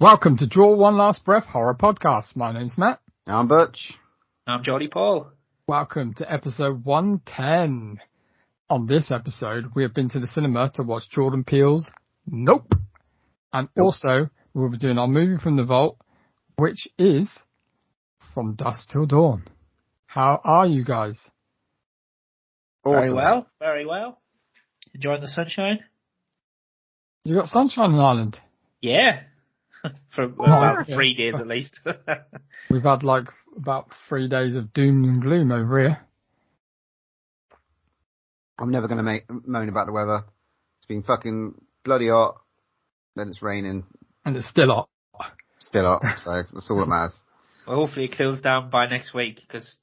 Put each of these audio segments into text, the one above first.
Welcome to Draw One Last Breath Horror Podcast. My name's Matt. I'm Butch. I'm Jordan Peele. Welcome to episode 110. On this episode, we have been to the cinema to watch Jordan Peele's Nope. And also, we'll be doing our movie from the vault, which is From Dusk Till Dawn. How are you guys? Very well, very well. Enjoying the sunshine? You got sunshine in Ireland? Yeah. For about 3 days at least. We've had like about 3 days of doom and gloom over here. I'm never going to moan about the weather. It's been fucking bloody hot. Then it's raining. And it's still hot. Still hot, so that's all that matters. Well, hopefully it cools down by next week, because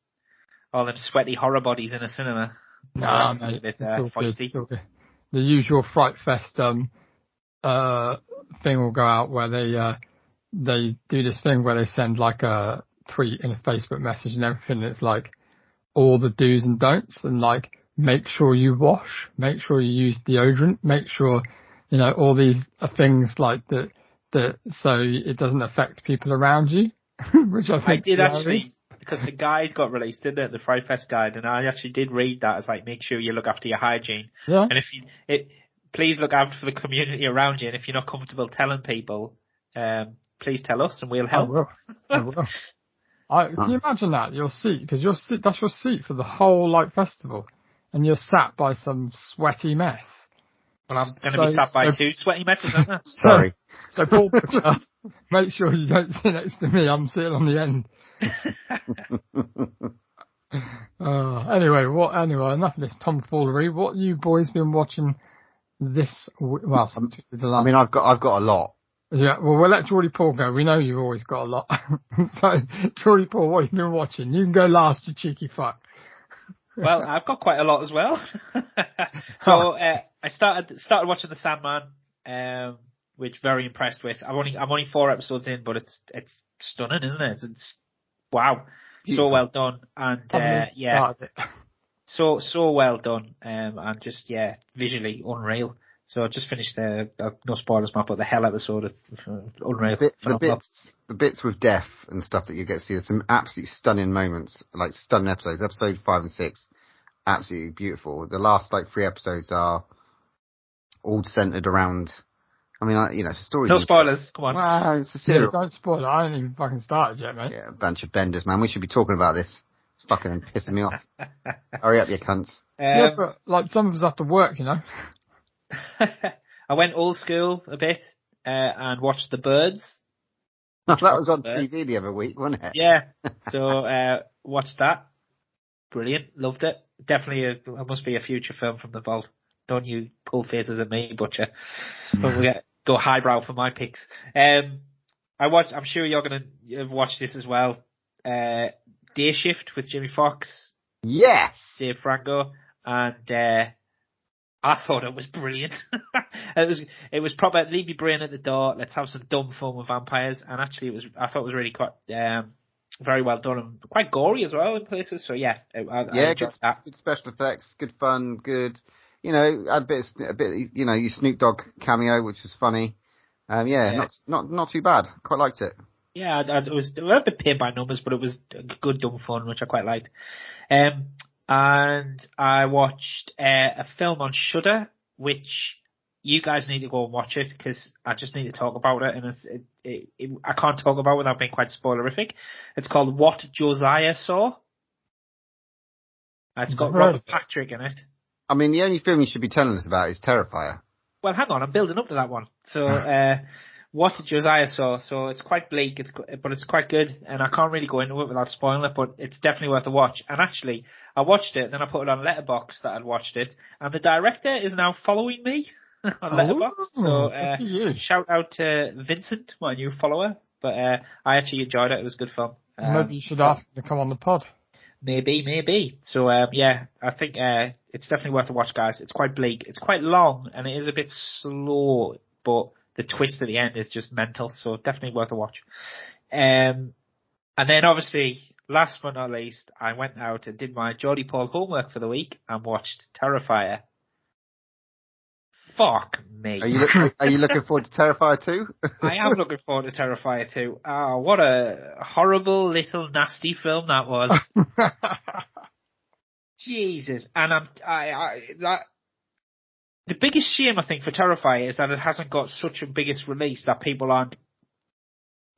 all them sweaty horror bodies in a cinema. Nah, mate, it's all feisty. good, it's all good. The usual Fright Fest thing will go out where they do this thing where they send like a tweet and a Facebook message and everything. And it's like all the do's and don'ts, and like make sure you wash, make sure you use deodorant, make sure all these things like that so it doesn't affect people around you. Which I did actually, because the guide got released, didn't it? The Fright Fest guide, and I actually did read that as like, make sure you look after your hygiene. Yeah. And please look out for the community around you, and if you're not comfortable telling people, please tell us and we'll help. I will. Can you imagine that? Your seat, because that's your seat for the whole like festival, and you're sat by some sweaty mess. Well, I'm going to be sat by two sweaty messes, aren't I? Sorry. So Paul, make sure you don't sit next to me. I'm sitting on the end. Anyway, enough of this tomfoolery. What you boys been watching this? Since the last. I mean, I've got a lot. Yeah, well, we'll let Jordy Paul go. We know you've always got a lot. So, Jordy Paul, what have you been watching? You can go last, you cheeky fuck. Well, I've got quite a lot as well. So I started watching The Sandman, which very impressed with. I'm only 4 episodes in, but it's stunning, isn't it? It's wow, so well done, and so well done, and just visually unreal. So I just finished no spoilers, Matt, but the hell episode of unreal. The bits with death and stuff that you get to see. There's some absolutely stunning moments, like stunning episodes. Episode 5 and 6, absolutely beautiful. The last 3 episodes are all centered around. I mean, it's a story. No spoilers. Come on. Well, it's a serial. Yeah, don't spoil it. I haven't even fucking started yet, mate. Yeah, a bunch of benders, man. We should be talking about this. It's fucking pissing me off. Hurry up, you cunts. Yeah, but some of us have to work, I went old school a bit and watched The Birds. That was on TV the other week, wasn't it? Yeah. So watched that. Brilliant. Loved it. Definitely it must be a future film from the vault. Don't you pull faces at me, Butcher. Go highbrow for my picks. I'm sure you're going to have watched this as well. Day Shift with Jimmy Fox. Yes. Dave Franco. And I thought it was brilliant. It was proper. Leave your brain at the door. Let's have some dumb fun with vampires. And actually, I thought it was really quite very well done and quite gory as well in places. So I enjoyed that. Good special effects, good fun, good. Had a bit. Your Snoop Dogg cameo, which was funny. Not too bad. Quite liked it. Yeah, it was a bit paid by numbers, but it was good dumb fun, which I quite liked. And I watched a film on Shudder, which you guys need to go and watch it, because I just need to talk about it, and I can't talk about it without being quite spoilerific. It's called What Josiah Saw. It's got Robert Patrick in it. I mean, the only film you should be telling us about is Terrifier. Well, hang on, I'm building up to that one. So, What Josiah Saw. So it's quite bleak, but it's quite good, and I can't really go into it without spoiling it, but it's definitely worth a watch. And actually, I watched it, then I put it on Letterboxd that I'd watched it, and the director is now following me on Letterboxd. So shout out to Vincent, my new follower. But I actually enjoyed it. It was good fun. Maybe you should ask him to come on the pod. Maybe. So I think it's definitely worth a watch, guys. It's quite bleak. It's quite long, and it is a bit slow, but the twist at the end is just mental, so definitely worth a watch. And then obviously, last but not least, I went out and did my Jordy Paul homework for the week and watched Terrifier. Fuck me. Are you looking forward to Terrifier 2? I am looking forward to Terrifier 2. Oh, what a horrible little nasty film that was. Jesus. And the biggest shame I think for Terrifier is that it hasn't got such a biggest release that people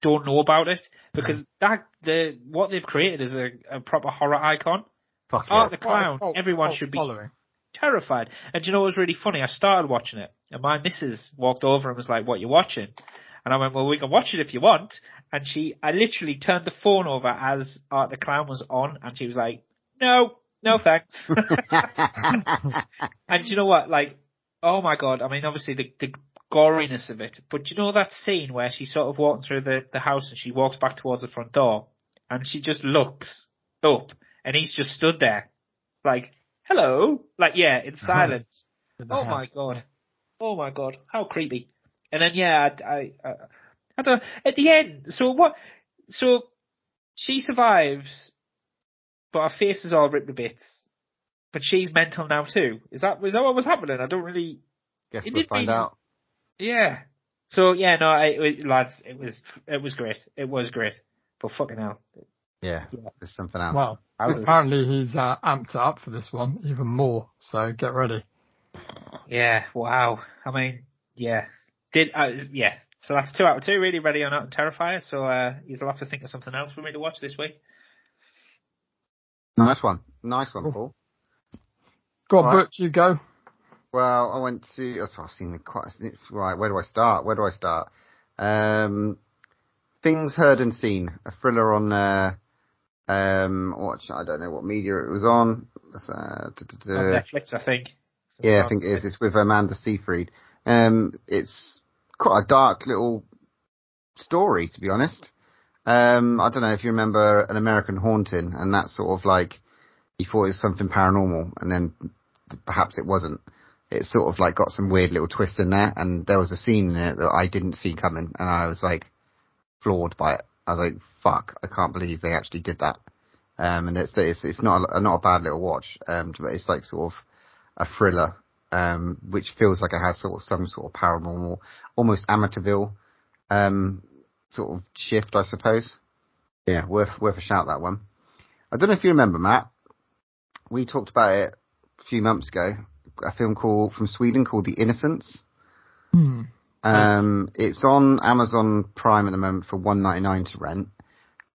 don't know about it, because what they've created is a proper horror icon. Fuck Art yeah. the Clown. Everyone should be terrified. And do you know what was really funny? I started watching it, and my missus walked over and was like, "What you watching?" And I went, "Well, we can watch it if you want." And I literally turned the phone over as Art the Clown was on, and she was like, "No thanks." And you know what? Like, oh my God. I mean, obviously the goriness of it, but you know that scene where she's sort of walking through the house and she walks back towards the front door and she just looks up and he's just stood there like, hello, like, yeah, in silence. Oh my God, how creepy. And then I don't, at the end, so she survives but her face is all ripped to bits, but she's mental now too. Is that what was happening? I don't really guess we'll find out. Yeah. So yeah, no, lads, it was great. It was great. But fucking hell. Yeah. There's something else. Well, apparently he's amped it up for this one even more. So get ready. Yeah. Wow. I mean, yeah. So that's 2 out of 2. Really ready on that Terrifier. So you'll have to think of something else for me to watch this week. Nice one, Paul. Go on, Butch, you go. Well, I went to. I've seen quite. Right, where do I start? Things Heard and Seen, a thriller on. I don't know what media it was on. On Netflix, I think. I think it is. It's with Amanda Seyfried. It's quite a dark little story, to be honest. I don't know if you remember An American Haunting, and that sort of like you thought it was something paranormal, and then perhaps it wasn't. It sort of like got some weird little twist in there, and there was a scene in it that I didn't see coming, and I was like floored by it. I was like, "Fuck! I can't believe they actually did that." And it's not a bad little watch, but it's like sort of a thriller, which feels like it has sort of some sort of paranormal, almost Amityville, sort of shift, I suppose. Yeah, worth a shout, that one. I don't know if you remember, Matt. We talked about it a few months ago. A film from Sweden called The Innocents. It's on Amazon Prime at the moment for $1.99 to rent,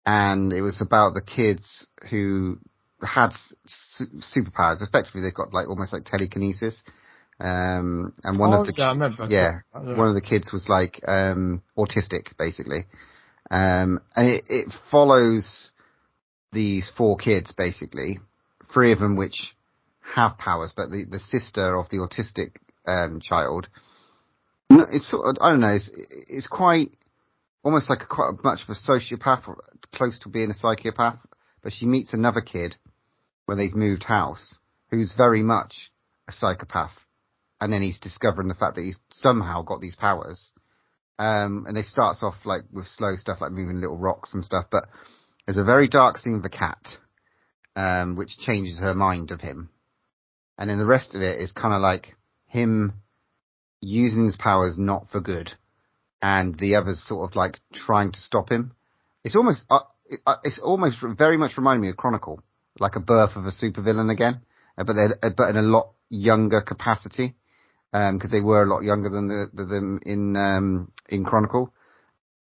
and it was about the kids who had superpowers. Effectively, they've got like almost like telekinesis. And one of the kids was like autistic, basically. And it follows these 4 kids, basically, 3 of them which have powers, but the sister of the autistic child, it's sort of, I don't know, it's quite almost like quite much of a sociopath, or close to being a psychopath. But she meets another kid when they've moved house who's very much a psychopath. And then he's discovering the fact that he's somehow got these powers. And it starts off like with slow stuff like moving little rocks and stuff. But there's a very dark scene of a cat, which changes her mind of him. And then the rest of it is kind of like him using his powers not for good, and the others sort of like trying to stop him. It's almost very much reminding me of Chronicle, like a birth of a supervillain again, but in a lot younger capacity. Because they were a lot younger than them in Chronicle.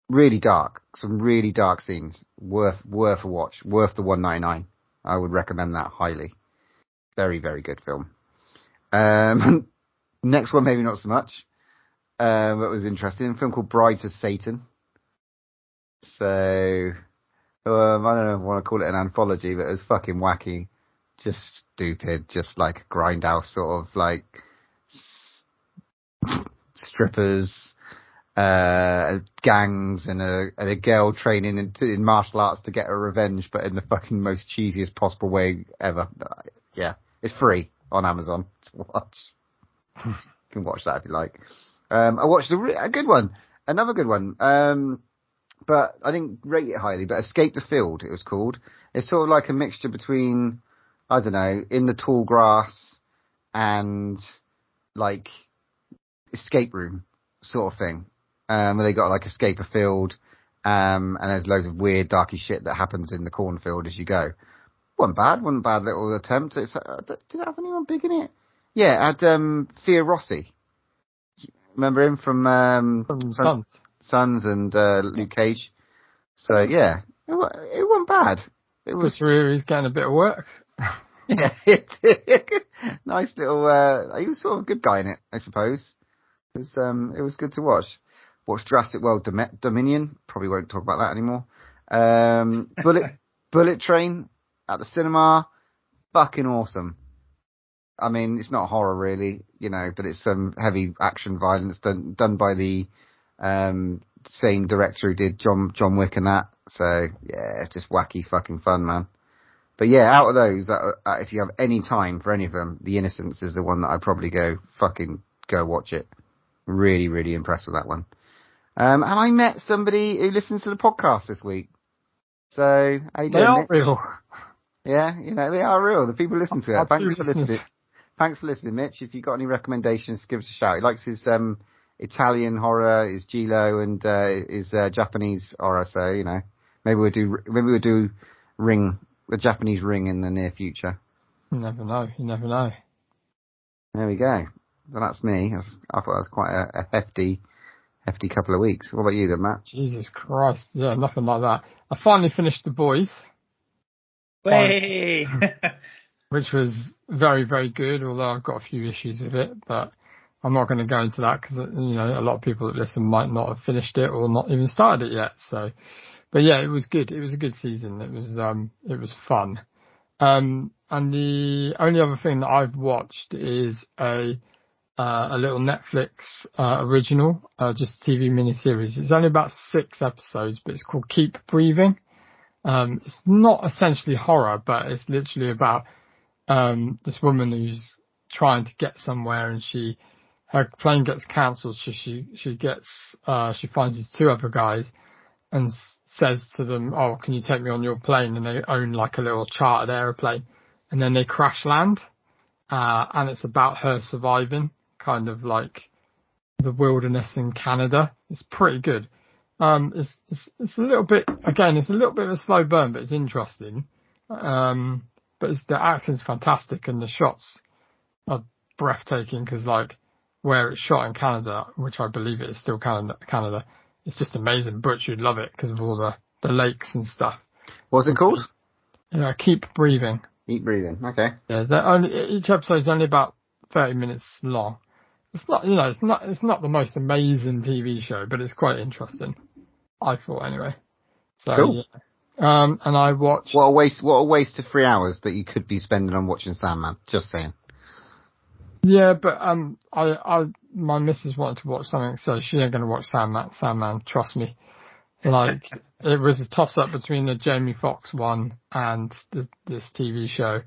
Really dark, some really dark scenes. Worth a watch. Worth the $1.99. I would recommend that highly. Very, very good film. Next one, maybe not so much. But was interesting. A film called Brides of Satan. So I don't know if I want to call it an anthology, but it was fucking wacky, just stupid, just like a grindhouse sort of like. Strippers, gangs, and a girl training in martial arts to get her revenge, but in the fucking most cheesiest possible way ever. Yeah, it's free on Amazon to watch. You can watch that if you like. I watched a good one, another good one, but I didn't rate it highly. But Escape the Field, it was called. It's sort of like a mixture between, I don't know, In the Tall Grass and like escape room sort of thing, where they got like escape a field, and there's loads of weird darky shit that happens in the cornfield as you go. Wasn't bad little attempt. Did it have anyone big in it? Yeah, it had Thea Rossi. Remember him from Sons and Luke Cage. So yeah, it wasn't bad. It was he's getting a bit of work. Yeah, nice little. He was sort of a good guy in it, I suppose. It was good to watch. Watched Jurassic World Dominion. Probably won't talk about that anymore. Bullet Train at the cinema. Fucking awesome. I mean, it's not horror really, but it's some heavy action violence done by the same director who did John Wick and that. So yeah, just wacky fucking fun, man. But yeah, out of those, if you have any time for any of them, The Innocents is the one that I'd probably go watch it. Really, really impressed with that one. And I met somebody who listens to the podcast this week. So, how you doing, They are Mitch? real. Yeah, they are real. The people listen to it. Thanks for listening, Mitch. If you've got any recommendations, give us a shout. He likes his Italian horror, his Gilo, and his Japanese horror. So, maybe we'll do the Japanese Ring in the near future. You never know. There we go. Well, that's me. I thought that was quite a hefty couple of weeks. What about you then, Matt? Jesus Christ. Yeah, nothing like that. I finally finished The Boys. Way! Which was very, very good, although I've got a few issues with it, but I'm not going to go into that because, a lot of people that listen might not have finished it or not even started it yet. So, but yeah, it was good. It was a good season. It was fun. And the only other thing that I've watched is a little Netflix, original, just TV miniseries. It's only about 6 episodes, but it's called Keep Breathing. It's not essentially horror, but it's literally about, this woman who's trying to get somewhere and her plane gets cancelled. So she finds these 2 other guys and says to them, "Oh, can you take me on your plane?" And they own like a little chartered aeroplane, and then they crash land. And it's about her surviving, kind of like the wilderness in Canada. It's pretty good. It's a little bit, again, it's a little bit of a slow burn, but it's interesting. But the acting's fantastic and the shots are breathtaking because, like, where it's shot in Canada, which I believe it is still Canada, it's just amazing. Butch, you'd love it because of all the lakes and stuff. What's it called? Keep Breathing. Keep Breathing. Okay. Yeah, each episode's only about 30 minutes long. It's not, it's not the most amazing TV show, but it's quite interesting. I thought anyway. So, cool. Yeah. And I watched. What a waste of 3 hours that you could be spending on watching Sandman. Just saying. Yeah, but my missus wanted to watch something, so she ain't gonna watch Sandman. Trust me. Like, it was a toss up between the Jamie Foxx one and this TV show.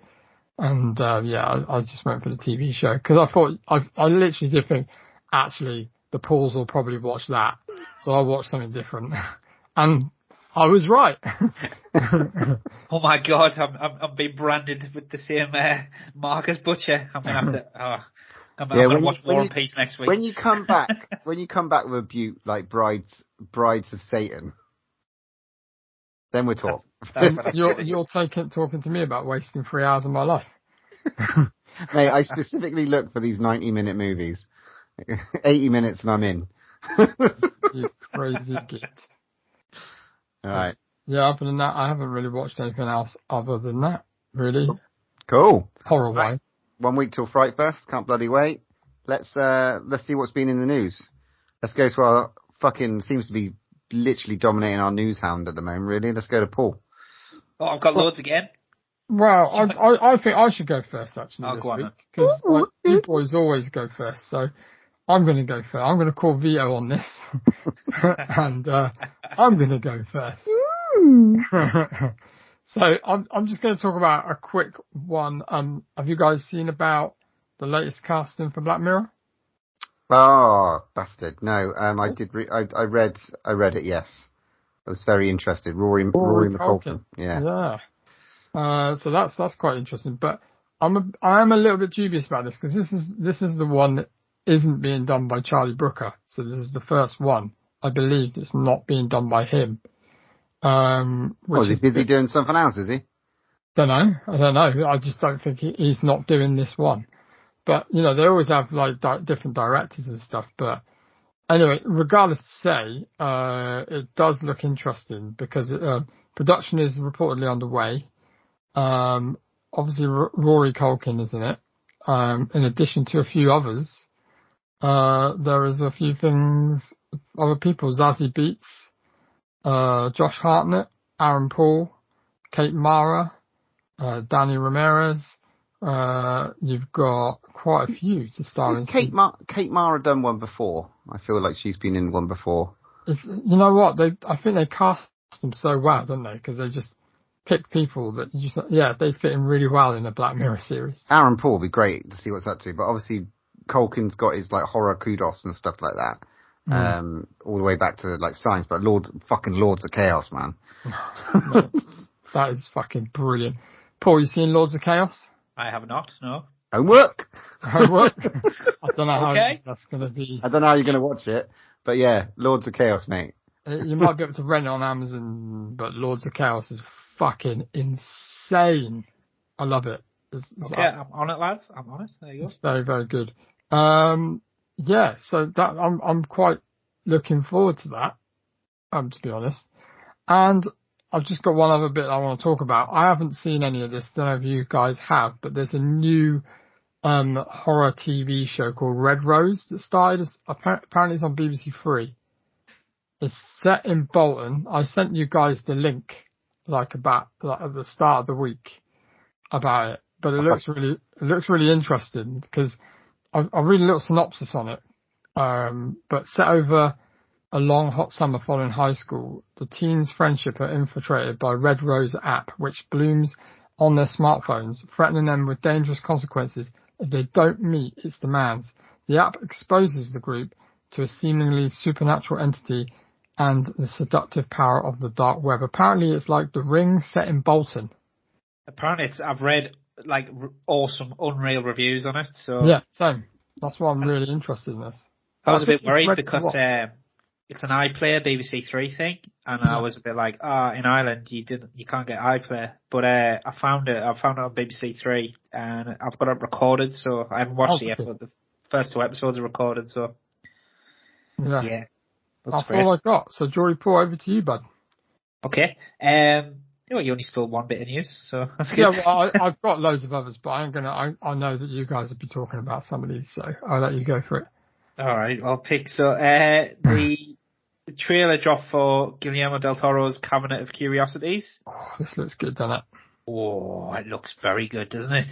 And, I just went for the TV show because I thought, I literally did think, actually, the Pauls will probably watch that. So I watched something different. And I was right. Oh my God, I'm being branded with the same mark as Butcher. I'm gonna have to. I'm gonna watch War and Peace next week. When you come back with a butte like Brides of Satan, then we'll talk. You're talking to me about wasting 3 hours of my life. Mate, I specifically look for these 90-minute movies. 80 minutes and I'm in. You crazy git. All right. Yeah, other than that, I haven't really watched anything else other than that, really. Cool. Horror-wise. Right. 1 week till Fright Fest. Can't bloody wait. Let's see what's been in the news. Let's go to our fucking, seems to be literally dominating our news hound at the moment, really. Let's go to Paul. Oh, I've got loads again. Well, I think I should go first, actually, this go on, week. Because you boys always go first, so I'm going to go first. I'm going to call veto on this. And I'm going to go first. So I'm just going to talk about a quick one. Have you guys seen about the latest casting for Black Mirror? Oh, bastard! No, I did. I read it. Yes, I was very interested. Rory McCulkin. Yeah. So that's quite interesting. But I am a little bit dubious about this because this is the one that isn't being done by Charlie Brooker. So this is the first one. I believe it's not being done by him. Is he busy doing something else, is he? I don't know. I just don't think he's not doing this one. But, you know, they always have like different directors and stuff. But anyway, regardless to say, it does look interesting because production is reportedly underway. Obviously Rory Culkin is in it. In addition to a few others, there is a few other people, Zazie Beetz, Josh Hartnett, Aaron Paul, Kate Mara, Danny Ramirez. You've got quite a few to start. Has Kate Mara done one before? I feel like she's been in one before. You know what? I think they cast them so well, don't they? Because they just pick people that they fit in really well in the Black Mirror series. Aaron Paul would be great to see what's up to, but obviously Culkin's got his like horror kudos and stuff like that. All the way back to like Science, but Lords of Chaos, man. That is fucking brilliant. Paul, you seen Lords of Chaos? I have not, no. Homework? I don't know how that's going to be. I don't know how you're going to watch it, but yeah, Lords of Chaos, mate. You might be able to rent it on Amazon, but Lords of Chaos is fucking insane. I love it. Okay, I'm on it, lads. I'm on it. There you go. It's very, very good. So that I'm quite looking forward to that. To be honest, and I've just got one other bit I want to talk about. I haven't seen any of this. Don't know if you guys have, but there's a new horror TV show called Red Rose that started. Apparently, it's on BBC Three. It's set in Bolton. I sent you guys the link, at the start of the week, about it. But it looks really interesting because I read a little synopsis on it. But set over a long hot summer following high school, the teens' friendship are infiltrated by Red Rose app, which blooms on their smartphones, threatening them with dangerous consequences if they don't meet its demands. The app exposes the group to a seemingly supernatural entity and the seductive power of the dark web. Apparently, it's like The Ring set in Bolton. Apparently, I've read like awesome, unreal reviews on it. So yeah, same. That's why I'm really interested in this. I was a bit worried because it's an iPlayer BBC Three thing, and I was a bit like, in Ireland you can't get iPlayer, but I found it on BBC Three, and I've got it recorded, so I haven't watched it yet, but the first 2 episodes are recorded, so yeah. That's all I got. So Jordan Peele, over to you, bud. Okay. You only stole one bit of news, so that's good. Yeah, well, I've got loads of others, but I know that you guys will be talking about some of these, so I'll let you go for it. All right, I'll pick. So the trailer dropped for Guillermo del Toro's Cabinet of Curiosities. Oh, this looks good, doesn't it? Oh, it looks very good, doesn't it?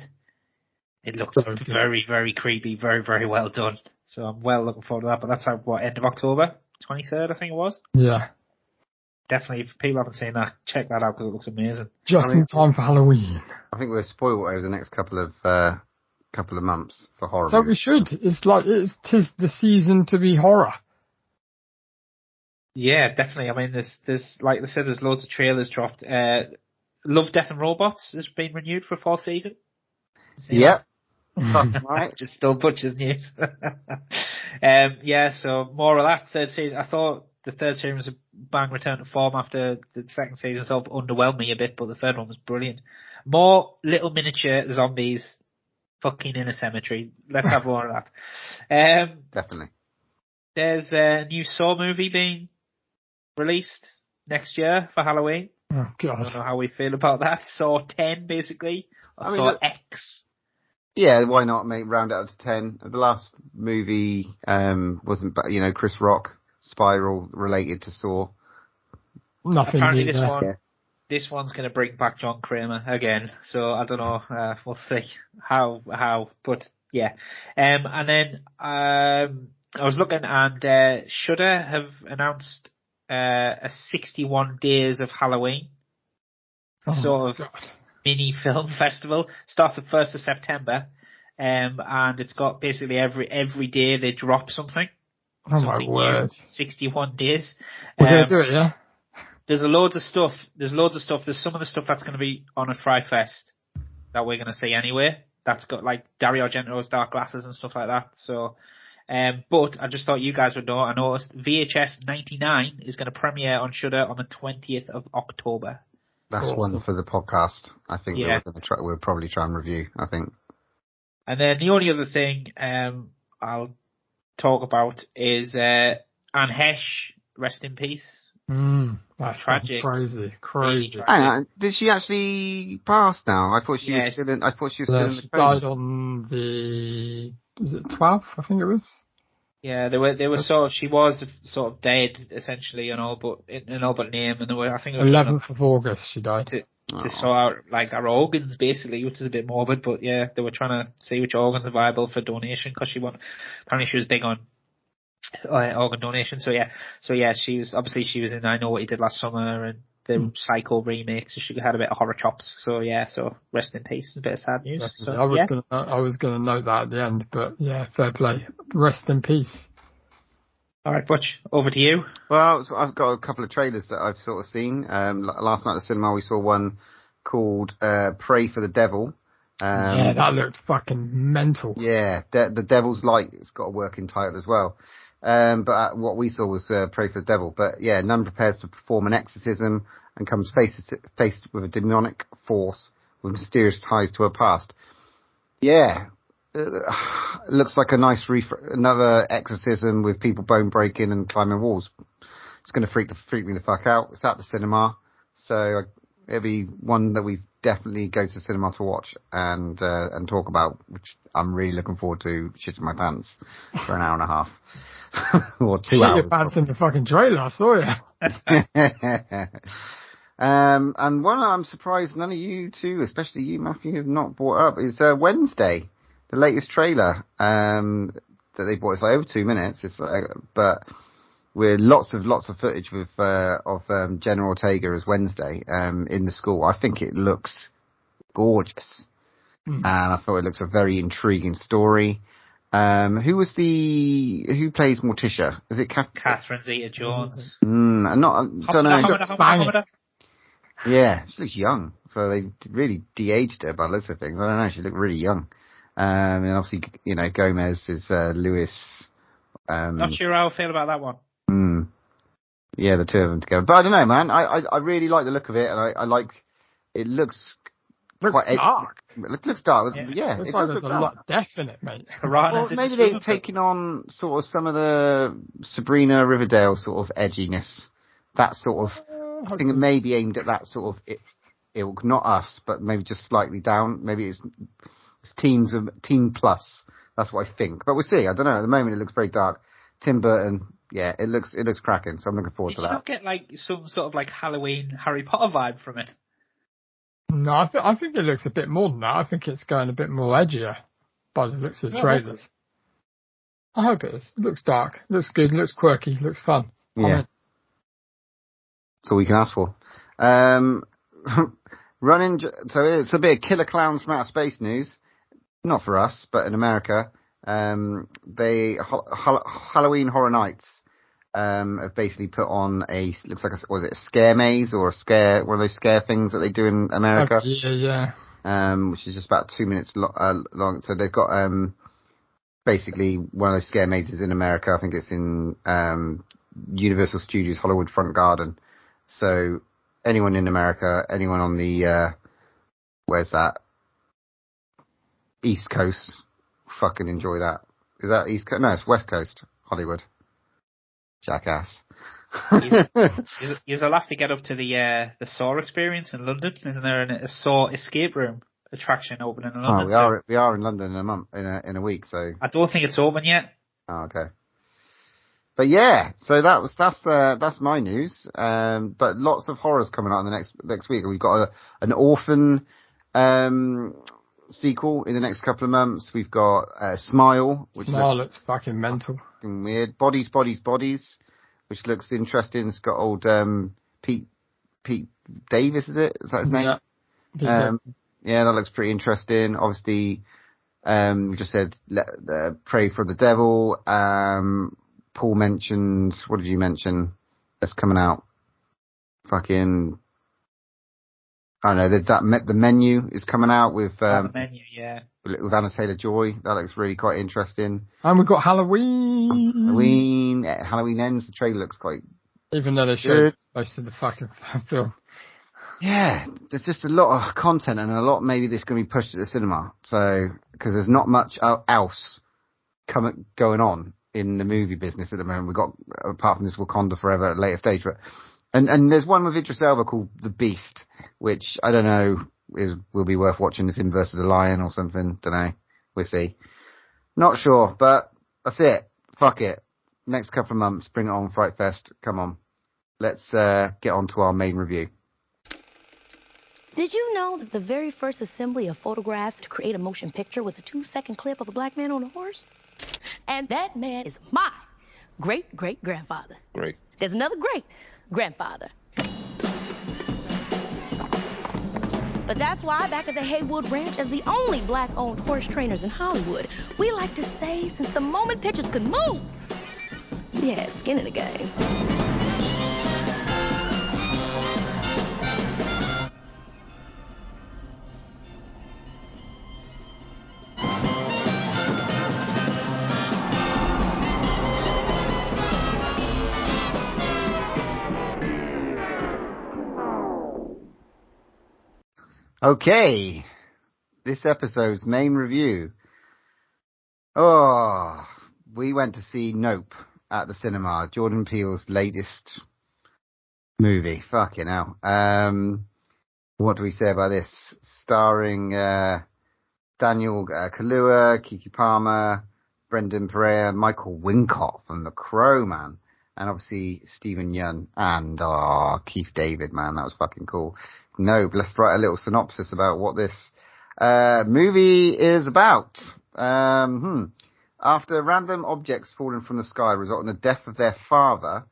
It looks very, very creepy, very, very well done. So I'm well looking forward to that. But that's out, end of October? 23rd, I think it was. Yeah. Definitely, if people haven't seen that, check that out because it looks amazing. Just in time for Halloween. I think we're spoiled over the next couple of months for horror. So we should. It's like tis the season to be horror. Yeah, definitely. I mean, there's like I said, there's loads of trailers dropped. Love, Death and Robots has been renewed for a 4th season. Yep. Right. Just still Butcher's news. So more of that 3rd season. I thought the 3rd season was a bang return to form after the 2nd season sort of underwhelmed me a bit, but the 3rd one was brilliant. More little miniature zombies fucking in a cemetery. Let's have more of that. Definitely. There's a new Saw movie being released next year for Halloween. Oh, God. I don't know how we feel about that. Saw 10, basically. Or Saw X. Yeah, why not, mate? Round it up to 10. The last movie wasn't, Chris Rock, Spiral, related to Saw. Nothing. Apparently this one's going to bring back John Kramer again. So I don't know. We'll see how. But yeah. And then I was looking, and Shudder have announced a 61 Days of Halloween sort of mini film festival. Starts the 1st of September, and it's got basically every day they drop something. Oh my word! 61 days. We're gonna do it, yeah. There's loads of stuff. There's some of the stuff that's going to be on a Fry Fest that we're going to see anyway. That's got like Dario Argento's Dark Glasses and stuff like that. So But I just thought you guys would know. I noticed VHS 99 is going to premiere on Shudder on the 20th of October. That's Awesome. one for the podcast. I think that we'll probably try and review, I think. And then the only other thing I'll talk about is Anne Hesh, rest in peace. That's Tragic. Crazy. Really Hang tragic. on, did she actually pass now? I thought she was still in. I thought she was still in the She coma. died on was it 12th? I think it was. Yeah, they were she was sort of dead essentially, but name, and I think it was 11th of August she died. to sort out like her organs basically, which is a bit morbid, but yeah, they were trying to see which organs are viable for donation because apparently she was big on organ donation. So she was in I Know What You Did Last Summer and the Psycho remake, so she had a bit of horror chops. So rest in peace. A bit of sad news. I was gonna note that at the end, but yeah, fair play. Rest in peace. All right, Butch, over to you. Well, so I've got a couple of trailers that I've sort of seen. Last night at the cinema we saw one called Pray for the Devil. Yeah, that looked fucking mental. Yeah, the Devil's Light. It's got a working title as well. But what we saw was Pray for the Devil. But yeah, nun prepares to perform an exorcism and comes faced with a demonic force with mysterious ties to her past. Yeah, it looks like a nice another exorcism with people bone breaking and climbing walls. It's going to freak me the fuck out. It's at the cinema, so it'll be one that we definitely go to the cinema to watch and talk about, which I'm really looking forward to shitting my pants for an hour and a half. Or 2 hours. Shit your pants in the fucking trailer, I saw you. And one I'm surprised none of you two, especially you, Matthew, have not brought up is Wednesday, the latest trailer that they brought. It's like over 2 minutes. But with lots of footage of Jenna Ortega as Wednesday in the school. I think it looks gorgeous, and I thought it looks a very intriguing story. Who plays Morticia? Is it Catherine Zeta-Jones? I don't know. Yeah, she looks young. So they really de-aged her by the looks of things. I don't know. She looked really young. And obviously, Gomez is Lewis. Not sure how I feel about that one. Yeah, the two of them together. But I don't know, man. I really like the look of it, and I like. It looks quite dark. It looks dark. Yeah, looks it like does there's look a dark. lot of death in it, mate. Well, maybe they've taken on sort of some of the Sabrina Riverdale sort of edginess. That sort of. I think it may be aimed at that sort of ilk, not us, but maybe just slightly down. Maybe it's teen plus. That's what I think. But we'll see. I don't know. At the moment, it looks very dark. Tim Burton, yeah, it looks cracking. So I'm looking forward to that. Did you not get like some sort of like Halloween Harry Potter vibe from it? No, I think it looks a bit more than that. I think it's going a bit more edgier by the looks of the trailers. I hope it is. It looks dark. It looks good. It looks quirky. It looks fun. Yeah. That's all we can ask for. So it's a bit of Killer Clowns from Outer Space news. Not for us, but in America. Halloween Horror Nights have basically put on looks like was it a scare maze or one of those scare things that they do in America? Yeah. Which is just about 2 minutes long. So they've got basically one of those scare mazes in America. I think it's in Universal Studios Hollywood Front Garden. So anyone in America, anyone on the where's that? East Coast, fucking enjoy that. Is that East Coast? No, it's West Coast, Hollywood. Jackass. You'll have to get up to the Saw experience in London. Isn't there a Saw escape room attraction opening in London? Oh, we are in London in a month, in a week. So I don't think it's open yet. Oh, okay. But yeah, so that's my news. But lots of horrors coming out in the next week. We've got an Orphan sequel in the next couple of months. We've got Smile, which looks fucking mental. Fucking weird. Bodies, which looks interesting. It's got old Pete Davis, is it? Is that his name? Yeah. Yeah, that looks pretty interesting. Obviously, we just said Pray for the Devil. Paul mentioned, what did you mention that's coming out? Fucking, I don't know. There's the Menu is coming out with The Menu, yeah. with Anna Taylor-Joy. That looks really quite interesting. And we've got Halloween. Halloween Ends. The trailer looks quite. Even though they showed most of the fucking film. Yeah, there's just a lot of content and a lot maybe that's going to be pushed to the cinema. So, because there's not much else going on in the movie business at the moment. We've got, apart from this Wakanda Forever at a later stage, but, and there's one with Idris Elba called The Beast, which I don't know will be worth watching. It's him versus a lion or something. Don't know. We'll see. Not sure, but that's it. Fuck it. Next couple of months, bring it on, Fright Fest. Come on. Let's get on to our main review. Did you know that the very first assembly of photographs to create a motion picture was a 2-second clip of a black man on a horse? And that man is my great-great-grandfather. Great. There's another great-grandfather. But that's why back at the Haywood Ranch, as the only black-owned horse trainers in Hollywood, we like to say since the moment pictures could move, we had skin in the game. Okay, this episode's main review. Oh, we went to see Nope at the cinema, Jordan Peele's latest movie. Fucking hell. What do we say about this? Starring Daniel Kaluuya, Keke Palmer, Brendan Pereira, Michael Wincott from The Crow, man. And obviously Stephen Yeun and Keith David, man. That was fucking cool. No, let's write a little synopsis about what this movie is about. After random objects falling from the sky result in the death of their father,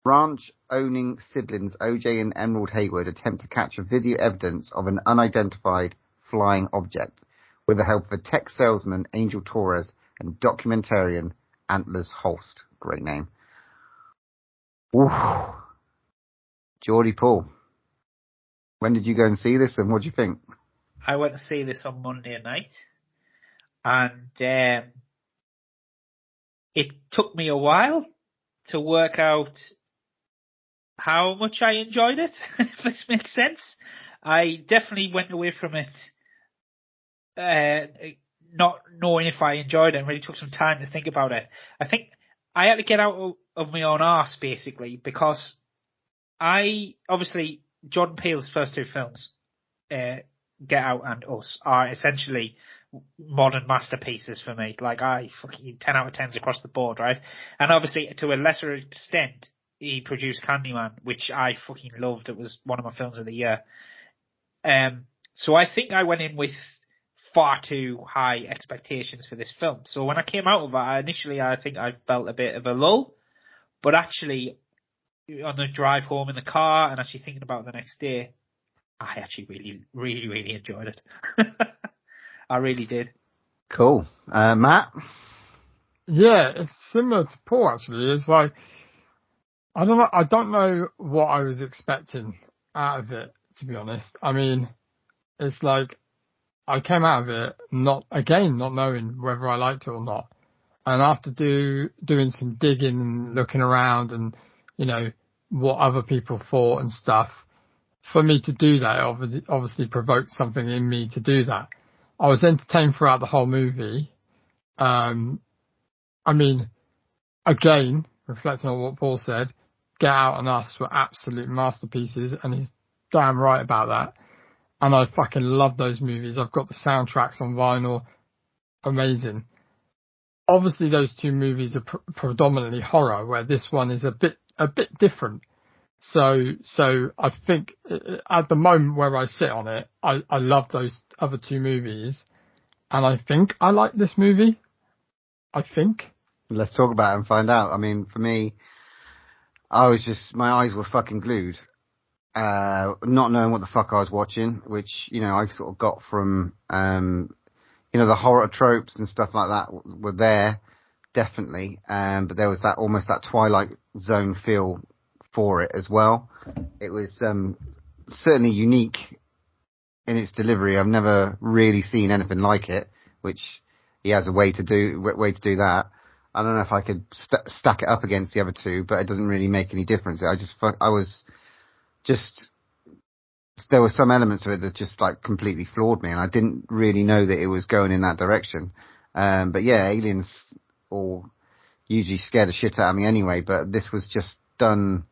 ranch-owning siblings OJ and Emerald Haywood attempt to capture video evidence of an unidentified flying object with the help of a tech salesman, Angel Torres, and documentarian Antlers Holst. Great name. Ooh. Geordie Paul. When did you go and see this, and what do you think? I went to see this on Monday night, and it took me a while to work out how much I enjoyed it, if this makes sense. I definitely went away from it not knowing if I enjoyed it, and really took some time to think about it. I think I had to get out of my own arse, basically, because obviously Jordan Peele's first two films, Get Out and Us, are essentially modern masterpieces for me. Like, I fucking 10 out of 10s across the board, right? And obviously, to a lesser extent, he produced Candyman, which I fucking loved. It was one of my films of the year. So I think I went in with far too high expectations for this film. So when I came out of it, initially I think I felt a bit of a lull, but actually on the drive home in the car and actually thinking about it the next day, I actually really, really, really enjoyed it. I really did. Cool. Matt? Yeah, it's similar to Paul, actually. It's like, I don't know what I was expecting out of it, to be honest. I mean, it's like, I came out of it not knowing whether I liked it or not. And after doing some digging and looking around and, you know, what other people thought and stuff, for me to do that, obviously provoked something in me to do that. I was entertained throughout the whole movie. I mean, again, reflecting on what Paul said, Get Out and Us were absolute masterpieces, and he's damn right about that. And I fucking love those movies. I've got the soundtracks on vinyl. Amazing. Obviously, those two movies are predominantly horror, where this one is a bit different. So I think at the moment where I sit on it, I love those other two movies, and I think I like this movie. I think. Let's talk about it and find out. I mean, for me, my eyes were fucking glued. Not knowing what the fuck I was watching, which, you know, I sort of got from, you know, the horror tropes and stuff like that were there, definitely. But there was almost that Twilight Zone feel for it as well. It was, certainly unique in its delivery. I've never really seen anything like it, which he has a way to do that. I don't know if I could stack it up against the other two, but it doesn't really make any difference. There were some elements of it that just like completely floored me, and I didn't really know that it was going in that direction. But yeah, Aliens all usually scare the shit out of me anyway, but this was just done,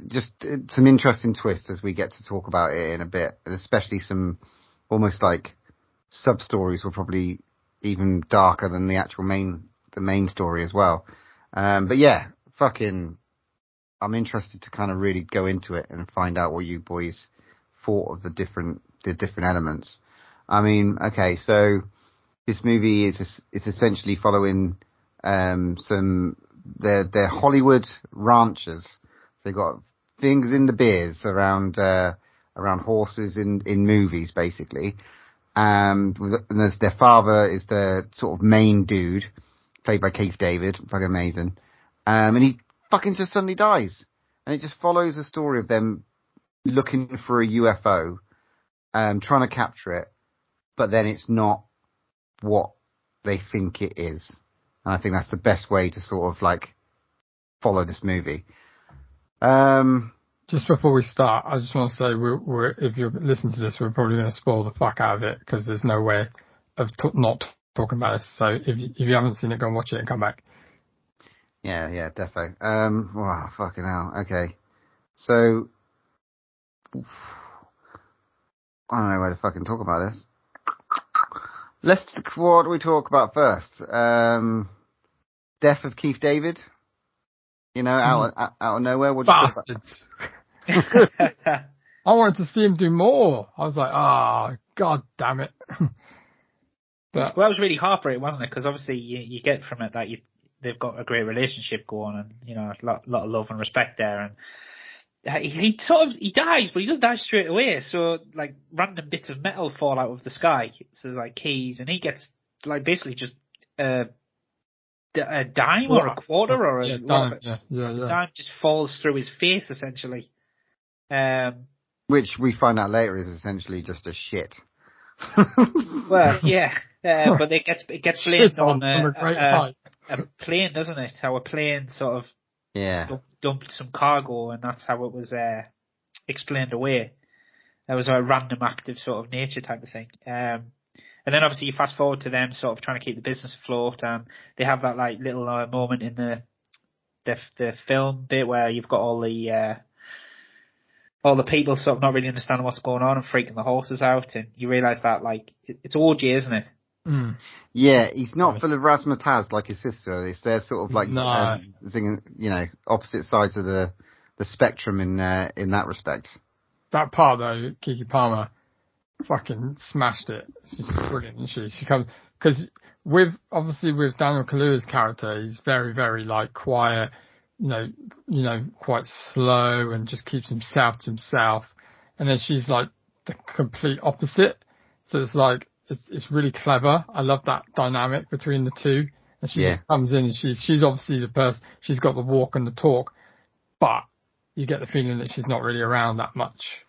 just some interesting twists as we get to talk about it in a bit, and especially some almost like sub-stories were probably even darker than the actual main story as well. But yeah, I'm interested to kind of really go into it and find out what you boys thought of the different elements. I mean, okay, so this movie is essentially following they're Hollywood ranchers. So they've got things in the beers around horses in movies, basically. And their father is the sort of main dude, played by Keith David, fucking amazing. And he fucking just suddenly dies. And it just follows the story of them looking for a UFO, trying to capture it, but then it's not what they think it is. And I think that's the best way to sort of like follow this movie. Just before we start, I just want to say we're if you're listening to this, we're probably going to spoil the fuck out of it because there's no way of not talking about this. So if you haven't seen it, go and watch it and come back. Yeah, defo. Wow, fucking hell. Okay. So, I don't know where to fucking talk about this. What do we talk about first? Death of Keith David? You know, out of nowhere? What do you Bastards. I wanted to see him do more. I was like, god damn it. But, well, it was really heartbreaking, wasn't it? Because obviously you get from it that they've got a great relationship going, and you know, a lot of love and respect there. And he dies, but he doesn't die straight away. So like random bits of metal fall out of the sky. So there's like keys, and he gets like basically just a dime or a quarter or a dime. Dime just falls through his face essentially. Which we find out later is essentially just a shit. Well, yeah, but it gets blamed on a plane, doesn't it? How a plane sort of dumped some cargo, and that's how it was explained away. That was a random act of sort of nature type of thing. And then obviously you fast forward to them sort of trying to keep the business afloat, and they have that like little moment in the film bit where you've got all the people sort of not really understanding what's going on and freaking the horses out, and you realise that like it's OJ, isn't it? Mm. Yeah, he's not full of razzmatazz like his sister. They're sort of like singing, you know, opposite sides of the spectrum in that respect. That part though, Keke Palmer fucking smashed it. She's brilliant, isn't she? She comes because with Daniel Kaluuya's character, he's very, very like quiet, you know, quite slow and just keeps himself to himself. And then she's like the complete opposite. So it's like it's really clever. I love that dynamic between the two. And she just comes in and she's obviously the person. She's got the walk and the talk, but you get the feeling that she's not really around that much.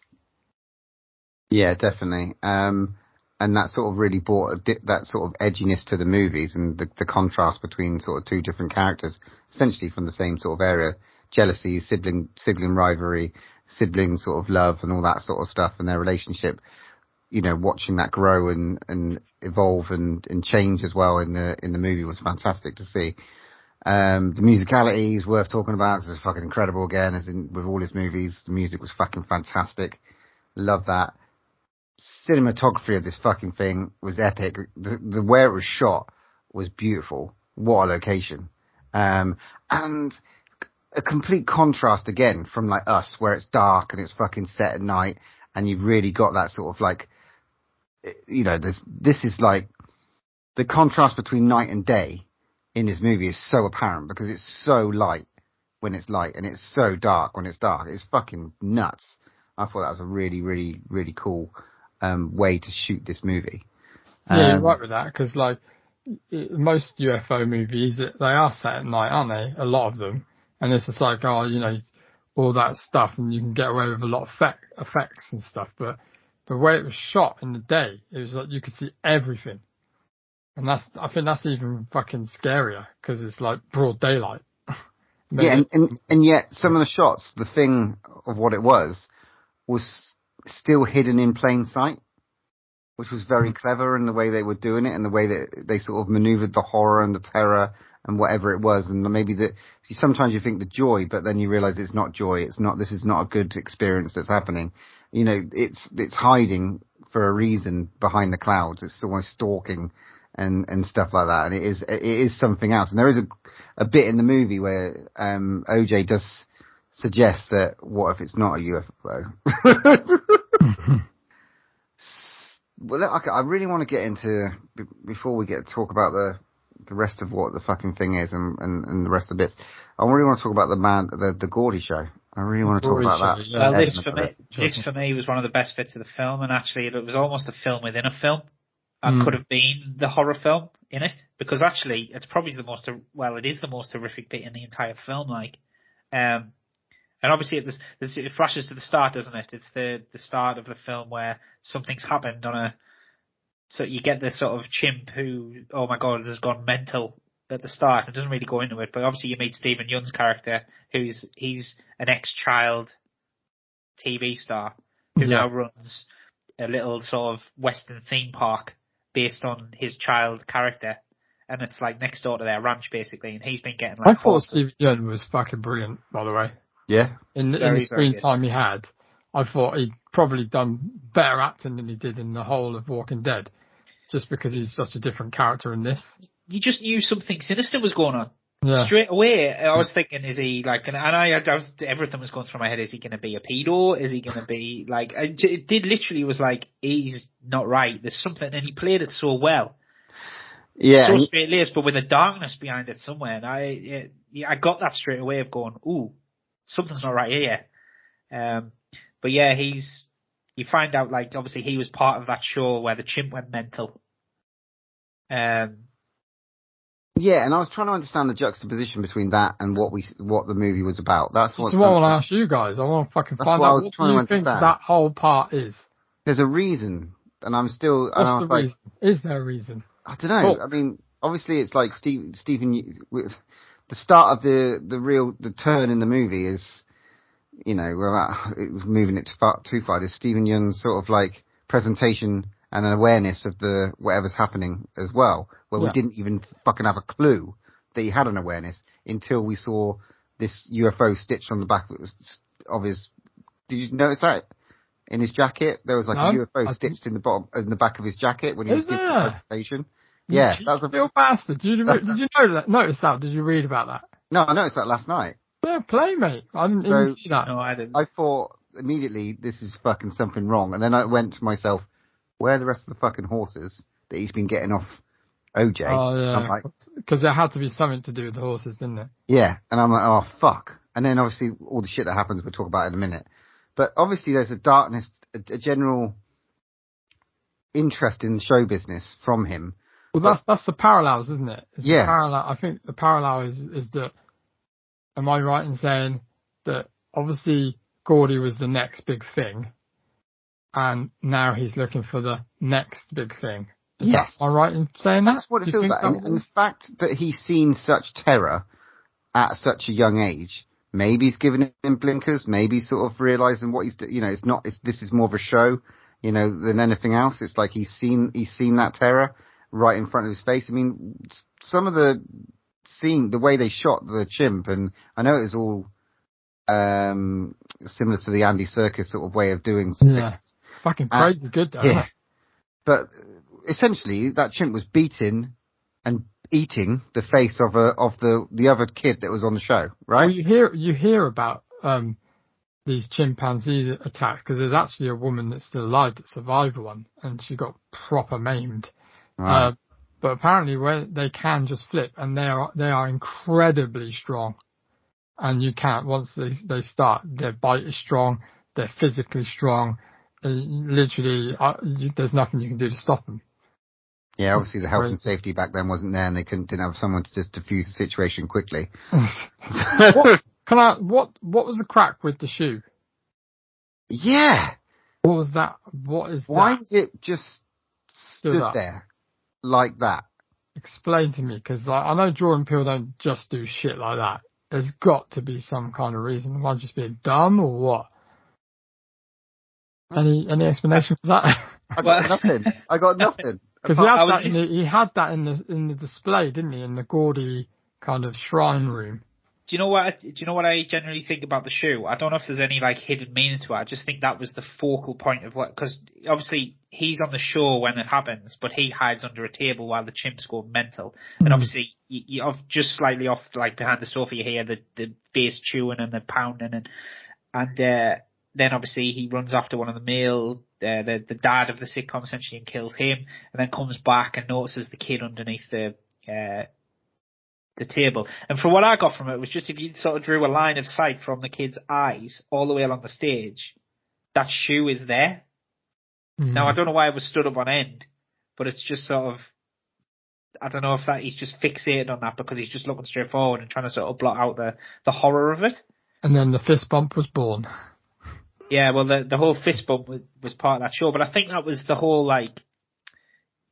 Yeah, definitely. And that sort of really brought that sort of edginess to the movies, and the contrast between sort of two different characters, essentially from the same sort of area. Jealousy, sibling rivalry, sibling sort of love and all that sort of stuff, and their relationship, you know, watching that grow and evolve and change as well in the movie was fantastic to see. The musicality is worth talking about because it's fucking incredible again, as in with all his movies. The music was fucking fantastic. Love that. Cinematography of this fucking thing was epic. The where it was shot was beautiful. What a location. And a complete contrast again from like Us, where it's dark and it's fucking set at night, and you've really got that sort of like, you know, this is like the contrast between night and day in this movie is so apparent because it's so light when it's light and it's so dark when it's dark. It's fucking nuts. I thought that was a really, really, really cool way to shoot this movie. Yeah, you're right with that, because like most UFO movies, they are set at night, aren't they? A lot of them. And it's just like, you know, all that stuff, and you can get away with a lot of effects and stuff. But the way it was shot in the day, it was like you could see everything. And I think that's even fucking scarier because it's like broad daylight. Yeah, and yet some of the shots, the thing of what it was still hidden in plain sight, which was very clever in the way they were doing it and the way that they sort of maneuvered the horror and the terror and whatever it was. And maybe sometimes you think the joy, but then you realize it's not joy. This is not a good experience that's happening. You know, it's hiding for a reason behind the clouds. It's almost stalking and stuff like that. And it is something else. And there is a bit in the movie where OJ does suggest that what if it's not a UFO? Well, I really want to get into, before we get to talk about the rest of what the fucking thing is and the rest of the bits, I really want to talk about the Gordy show. I really want to talk about that. Yeah. Well, this for me was one of the best bits of the film, and actually it was almost a film within a film. And could have been the horror film in it, because actually it's probably it is the most horrific bit in the entire film, like, and obviously it flashes to the start, doesn't it? It's the start of the film where something's happened so you get this sort of chimp who, oh my god, has gone mental at the start. It doesn't really go into it, but obviously you meet Stephen Yeun's character, he's an ex-child TV star who now runs a little sort of Western theme park based on his child character, and it's like next door to their ranch basically, and he's been getting like. I thought Steve Yeun was fucking brilliant, by the way. Yeah. In the screen time he had, I thought he'd probably done better acting than he did in the whole of Walking Dead, just because he's such a different character in this. You just knew something sinister was going on. Yeah. Straight away, I was thinking, is he like, everything was going through my head, is he going to be a pedo? Is he going to be like, it did literally was like, he's not right, there's something, and he played it so well. Yeah. So straight-laced, but with a darkness behind it somewhere, and I got that straight away of going, ooh, something's not right here. But yeah, you find out, like, obviously he was part of that show where the chimp went mental. Yeah, and I was trying to understand the juxtaposition between that and what the movie was about. That's what I want to ask you guys. I want to fucking find out what you think that whole part is. There's a reason, and I'm still. What's the reason? Is there a reason? I don't know. I mean, obviously, it's like Stephen. The start of the turn in the movie is, you know, it was moving it too far. Is Stephen Yeun's sort of like presentation and an awareness of whatever's happening as well, where we didn't even fucking have a clue that he had an awareness until we saw this UFO stitched on the back of his. Did you notice that in his jacket? There was like a UFO stitched in the back of his jacket when he was giving the presentation. Yeah, that was a real bastard. Did you notice that? Did you read about that? No, I noticed that last night. Fair play, mate. I didn't even see that. No, I didn't. I thought immediately this is fucking something wrong, and then I went to myself, where are the rest of the fucking horses that he's been getting off OJ? Oh, yeah. Because there had to be something to do with the horses, didn't it? Yeah. And I'm like, oh, fuck. And then obviously all the shit that happens, we'll talk about in a minute. But obviously there's a darkness, a general interest in show business from him. Well, that's the parallels, isn't it? Yeah. I think the parallel is that, am I right in saying that obviously Gordy was the next big thing, and now he's looking for the next big thing? Yes. Am I right in saying that? That's what it feels like. And the fact that he's seen such terror at such a young age, maybe he's given him blinkers, maybe he's sort of realizing what this is more of a show, you know, than anything else. It's like he's seen that terror right in front of his face. I mean, some of the way they shot the chimp, and I know it was all similar to the Andy Serkis sort of way of doing some things. Fucking crazy good though. Yeah. But essentially that chimp was beating and eating the face of the other kid that was on the show, right? Well, you hear about these chimpanzee attacks because there's actually a woman that's still alive that survived one, and she got proper maimed. Right. But apparently they can just flip, and they are incredibly strong. And you can't, once they start, their bite is strong, they're physically strong. Literally, there's nothing you can do to stop them. Yeah, obviously the health and safety back then wasn't there, and they didn't have someone to just diffuse the situation quickly. What was the crack with the shoe? Yeah, What was that? What is Why that? is it just stood there like that? Explain to me, because like, I know Jordan Peele don't just do shit like that. There's got to be some kind of reason. Am I just being dumb or what? Any explanation for that? I got nothing. Because he had that in the display, didn't he? In the gaudy kind of shrine room. Do you know what I generally think about the shoe? I don't know if there's any like hidden meaning to it. I just think that was the focal point of what, because obviously he's on the show when it happens, but he hides under a table while the chimps go mental. And obviously you just slightly off, like behind the sofa, you hear the bass chewing and the pounding, and then obviously he runs after one of the male, the dad of the sitcom essentially, and kills him, and then comes back and notices the kid underneath the table. And from what I got from it was just, if you sort of drew a line of sight from the kid's eyes all the way along the stage, that shoe is there. Now, I don't know why it was stood up on end, but it's just sort of, I don't know if that he's just fixated on that because he's just looking straight forward and trying to sort of blot out the horror of it. And then the fist bump was born. Yeah, well, the whole fist bump was part of that show, but I think that was the whole, like,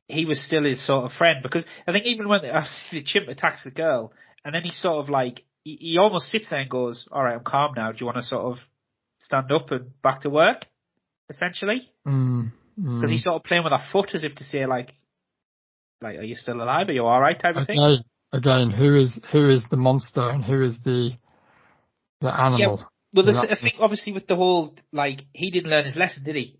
he was still his sort of friend, because I think even when the chimp attacks the girl, and then he sort of like, he almost sits there and goes, all right, I'm calm now. Do you want to sort of stand up and back to work, essentially? Because he's sort of playing with that foot as if to say, like, are you still alive? Are you all right? Type of thing. Again, who is the monster and who is the animal? Yeah, well, I think obviously with the whole, like, he didn't learn his lesson, did he?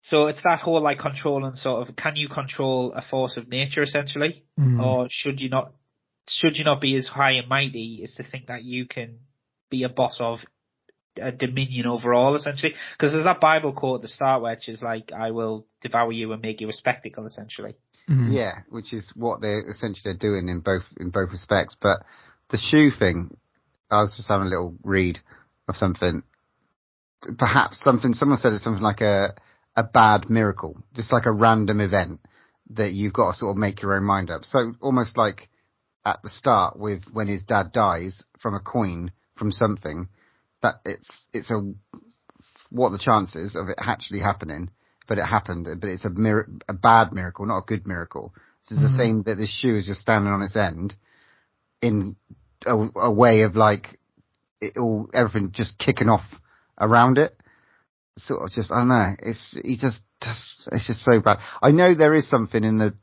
So it's that whole, like, control and sort of, can you control a force of nature, essentially? Or should you not be as high and mighty as to think that you can be a boss of a dominion overall, essentially? Because there's that Bible quote at the start which is like, I will devour you and make you a spectacle, essentially. Yeah, which is what they're essentially doing in both respects. But the shoe thing, I was just having a little read of something. Perhaps someone said it's something like a bad miracle, just like a random event that you've got to sort of make your own mind up. So almost like at the start with when his dad dies from a coin from something, that it's what the chances of it actually happening, but it happened, but it's a bad miracle, not a good miracle. So it's the same that this shoe is just standing on its end in a way of like everything just kicking off around it. Sort of just, I don't know, it's just so bad. I know there is something in the,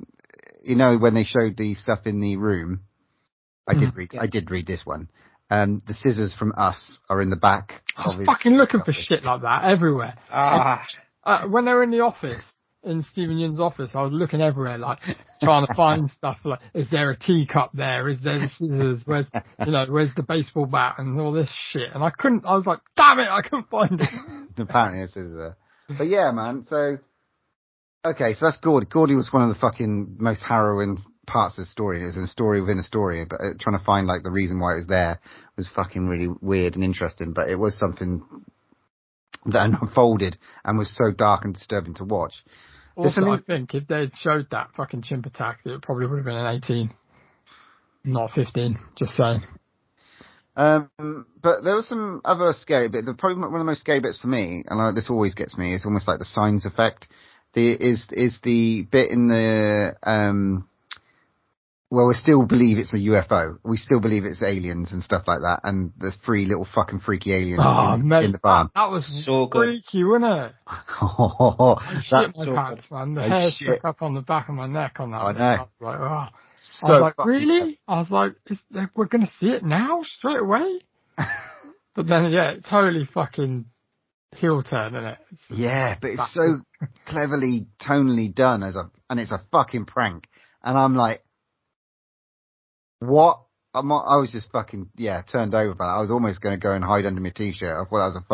when they showed the stuff in the room, I did read this one. The scissors from Us are in the back. I was fucking looking for shit like that everywhere. When they were in the office, in Stephen Yun's office, I was looking everywhere, like, trying to find stuff like, is there a teacup there? Is there the scissors? Where's the baseball bat and all this shit? And I was like, damn it, I couldn't find it. Apparently it's there. But yeah, man, so that's Gordy. Gordy was one of the fucking most harrowing parts of the story. It was a story within a story, but trying to find like the reason why it was there was fucking really weird and interesting, but it was something that unfolded and was so dark and disturbing to watch. Also, I think if they'd showed that fucking chimp attack, it probably would have been an 18, not 15, just saying. But there was some other scary bits. Probably one of the most scary bits for me, and this always gets me, is almost like the Signs effect. Is the bit in the well, we still believe it's a UFO. We still believe it's aliens and stuff like that. And there's 3 little fucking freaky aliens in the barn. That was so freaky, wasn't it? I shit my pants, man. The hair stuck up on the back of my neck on that. I know. I was like, oh. I was like, really? I was like, we're going to see it now, straight away? But then, yeah, it's totally fucking heel turn, isn't it? But it's so cleverly, tonally done and it's a fucking prank. And I'm like, what? I was just fucking, turned over by that. I was almost going to go and hide under my t-shirt. I thought that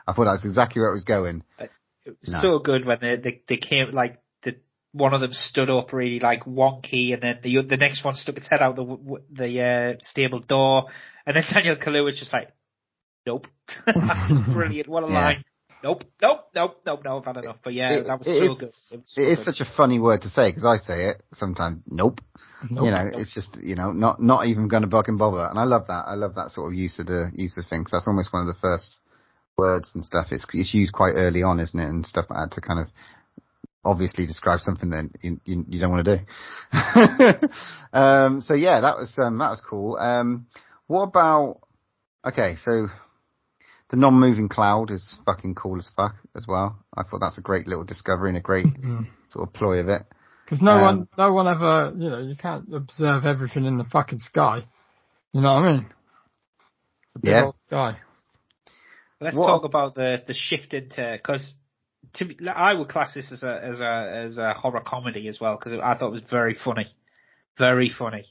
was exactly where it was going. It was so good when they came, like, one of them stood up really, like, wonky, and then the next one stuck its head out the stable door, and then Daniel Kaluuya was just like, nope. That's brilliant. What a line. Nope, I've had enough. But yeah, that was so good. It is such a funny word to say, because I say it sometimes, nope. It's just, not even going to fucking bother. And I love that. I love that sort of use of thing, because that's almost one of the first words and stuff. It's used quite early on, isn't it? And stuff like that to kind of obviously describe something that you don't want to do. So yeah, that was cool. What about, okay, so the non-moving cloud is fucking cool as fuck as well. I thought that's a great little discovery and a great sort of ploy of it. Because no one ever, you can't observe everything in the fucking sky. You know what I mean? It's a big old sky. Let's talk about the shift into, because I would class this as a horror comedy as well, because I thought it was very funny,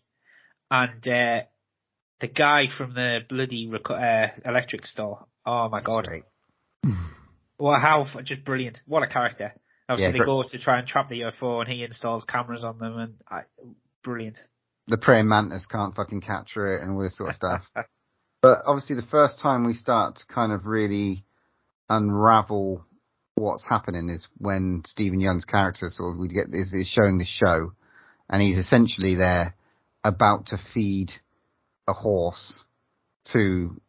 and the guy from the bloody electric store. Oh my god! Well, how just brilliant! What a character! Obviously, they go to try and trap the UFO, and he installs cameras on them, and brilliant. The praying mantis can't fucking capture it, and all this sort of stuff. But obviously, the first time we start to kind of really unravel what's happening is when Stephen Young's character is showing the show, and he's essentially there about to feed a horse to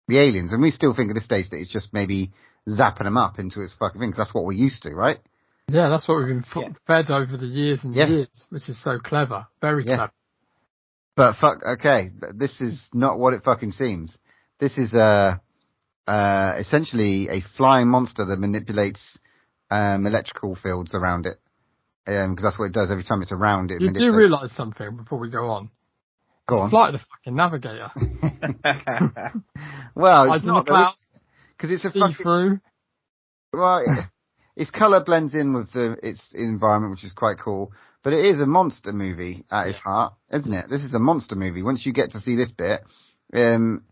the aliens, and we still think at this stage that it's just maybe zapping them up into its fucking thing, because that's what we're used to, right? Yeah, that's what we've been fed over the years and years, which is so clever, very clever. But okay, this is not what it fucking seems. This is essentially a flying monster that manipulates electrical fields around it, because that's what it does every time it's around it. You do realise something before we go on? Go on. It's like the fucking Navigator. Well, it's not, because it's a see-through. Well, its colour blends in with its environment, which is quite cool. But it is a monster movie at its heart, isn't it? This is a monster movie. Once you get to see this bit, it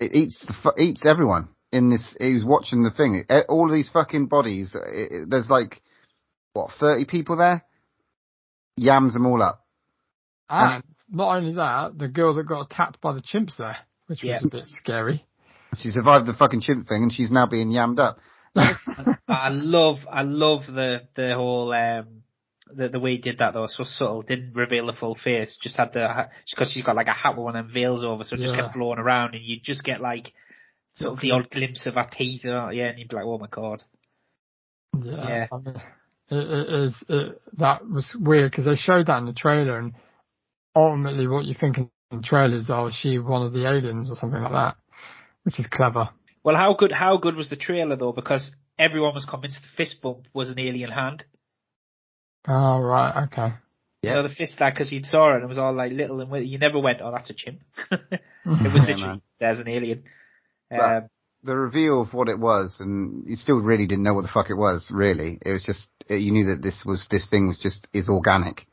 eats everyone in this. Who's watching the thing? All of these fucking bodies. There's like 30 people there. Yams them all up. And not only that, the girl that got attacked by the chimps there, which was a bit scary. She survived the fucking chimp thing, and she's now being yammed up. I love the whole the way he did that though. So subtle, didn't reveal the full face. Just had because she's got like a hat with one of them veils over, so it just kept blowing around, and you just get like sort of the odd glimpse of her teeth. And you'd be like, oh my god. Yeah. I mean, that was weird because they showed that in the trailer, and ultimately what you think in the trailer is, is she one of the aliens or something like that, which is clever. Well, how good was the trailer though? Because everyone was convinced the fist bump was an alien hand. Oh right, okay. Yeah, the fist because you saw it and it was all like little and you never went, oh, that's a chimp. It was literally there's an alien. The reveal of what it was, and you still really didn't know what the fuck it was. Really, it was just you knew that this thing is organic,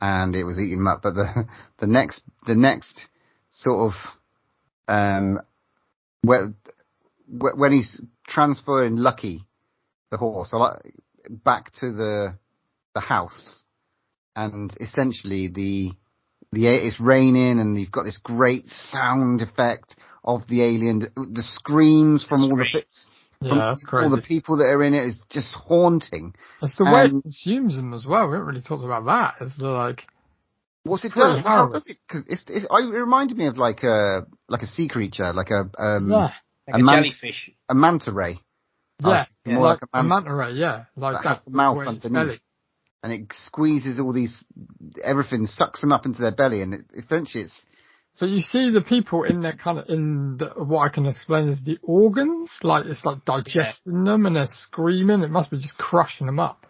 and it was eating them up. But the next sort of when he's transferring Lucky, the horse, back to the house, and essentially it's raining, and you've got this great sound effect of the alien, the screams from all the bits. Yeah, that's crazy. All the people that are in it is just haunting. It's the way it consumes them as well. We haven't really talked about that. It's like, what's it does? How does it? Because it reminded me of like a sea creature, like a jellyfish, a manta ray. Yeah, like a manta ray. Yeah, like that's the mouth underneath, and it squeezes everything sucks them up into their belly, and eventually it's. So you see the people in their what I can explain as the organs, like it's like digesting them, and they're screaming. It must be just crushing them up.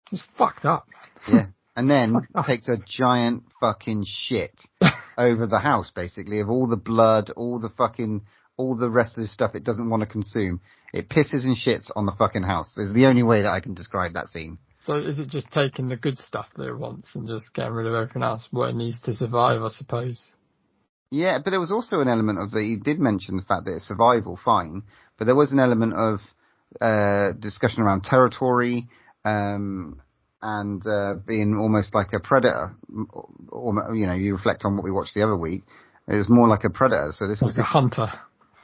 It's just fucked up. Yeah, and then takes a giant fucking shit over the house, basically, of all the blood, all the rest of the stuff it doesn't want to consume. It pisses and shits on the fucking house. There's the only way that I can describe that scene. So is it just taking the good stuff that it wants and just getting rid of everything else, what it needs to survive, I suppose? Yeah, but there was also an element of he did mention the fact that it's survival, fine, but there was an element of discussion around territory and being almost like a predator. Or, you reflect on what we watched the other week. It was more like a predator. So this was a hunter.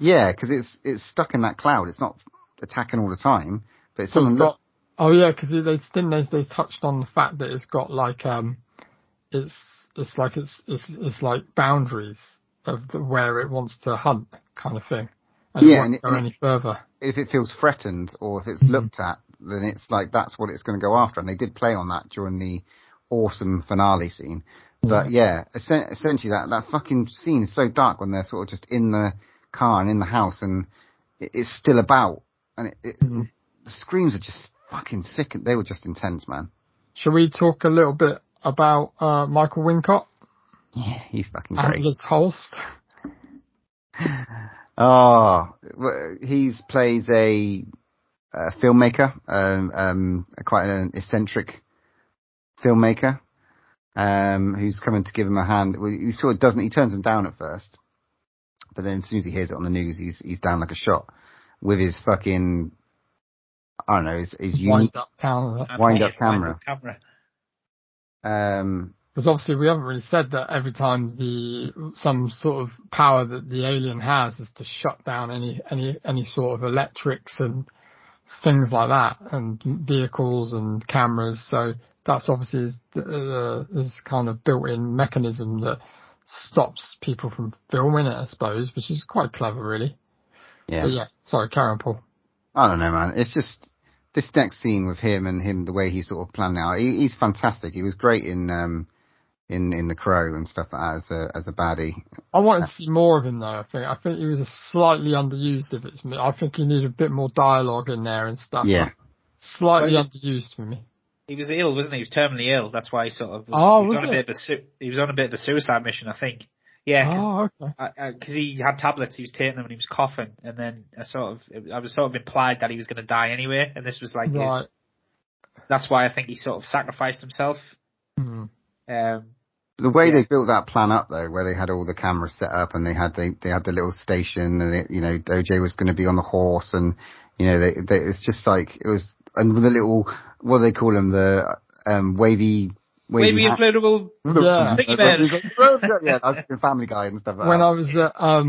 Yeah, because it's stuck in that cloud. It's not attacking all the time, but it's oh yeah, because they touched on the fact that it's got like it's like boundaries of where it wants to hunt, kind of thing. and it won't go any further. If it feels threatened or if it's looked at, then it's like that's what it's going to go after. And they did play on that during the awesome finale scene. But yeah, essentially that fucking scene is so dark when they're sort of just in the car and in the house, and it's still about, and the screams are just fucking sick. They were just intense, man. Shall we talk a little bit about Michael Wincott? Yeah, he's fucking great. And his Holst. Oh, he plays a filmmaker, quite an eccentric filmmaker, who's coming to give him a hand. He sort of doesn't. He turns him down at first, but then as soon as he hears it on the news, he's down like a shot with his fucking, I don't know, his wind up camera. Because obviously we haven't really said that every time some sort of power that the alien has is to shut down any sort of electrics and things like that, and vehicles and cameras. So that's obviously this kind of built-in mechanism that stops people from filming it, I suppose, which is quite clever, really. Yeah. But yeah. Sorry, carry on, Paul. I don't know, man. It's just this next scene with him, the way he sort of planned it out. He's fantastic. He was great in The Crow and stuff like that as a baddie. I wanted to see more of him though. I think he was slightly underused. If it's me, I think he needed a bit more dialogue in there and stuff. Yeah, slightly underused for me. He was ill, wasn't he? He was terminally ill. That's why he sort of. He was on a bit of a suicide mission, I think. Yeah. Oh, okay. Because he had tablets, he was taking them, and he was coughing, and then I was sort of implied that he was going to die anyway, and this was like right. That's why I think he sort of sacrificed himself. The way they built that plan up, though, where they had all the cameras set up and they had the little station, and OJ was going to be on the horse, and it's just like it was, and the little, what do they call them, the wavy inflatable thingy man. Yeah, I was in Family Guy and stuff like when that. I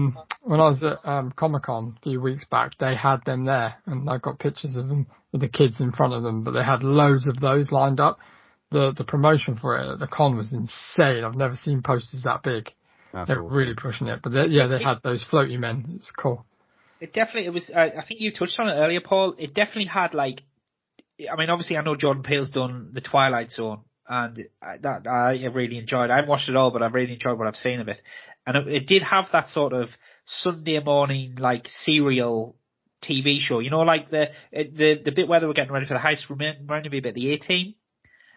was at Comic-Con a few weeks back, they had them there, and I got pictures of them with the kids in front of them, but they had loads of those lined up. The promotion for it at the con was insane. I've never seen posters that big. They're awesome. Really pushing it. But they had those floaty men. It's cool. It was, I think you touched on it earlier, Paul. It definitely had obviously I know Jordan Peele's done The Twilight Zone, and that I really enjoyed. I haven't watched it all, but I've really enjoyed what I've seen of it. And it did have that sort of Sunday morning, serial TV show. Like the bit where they were getting ready for the heist reminded me a bit of the A-Team.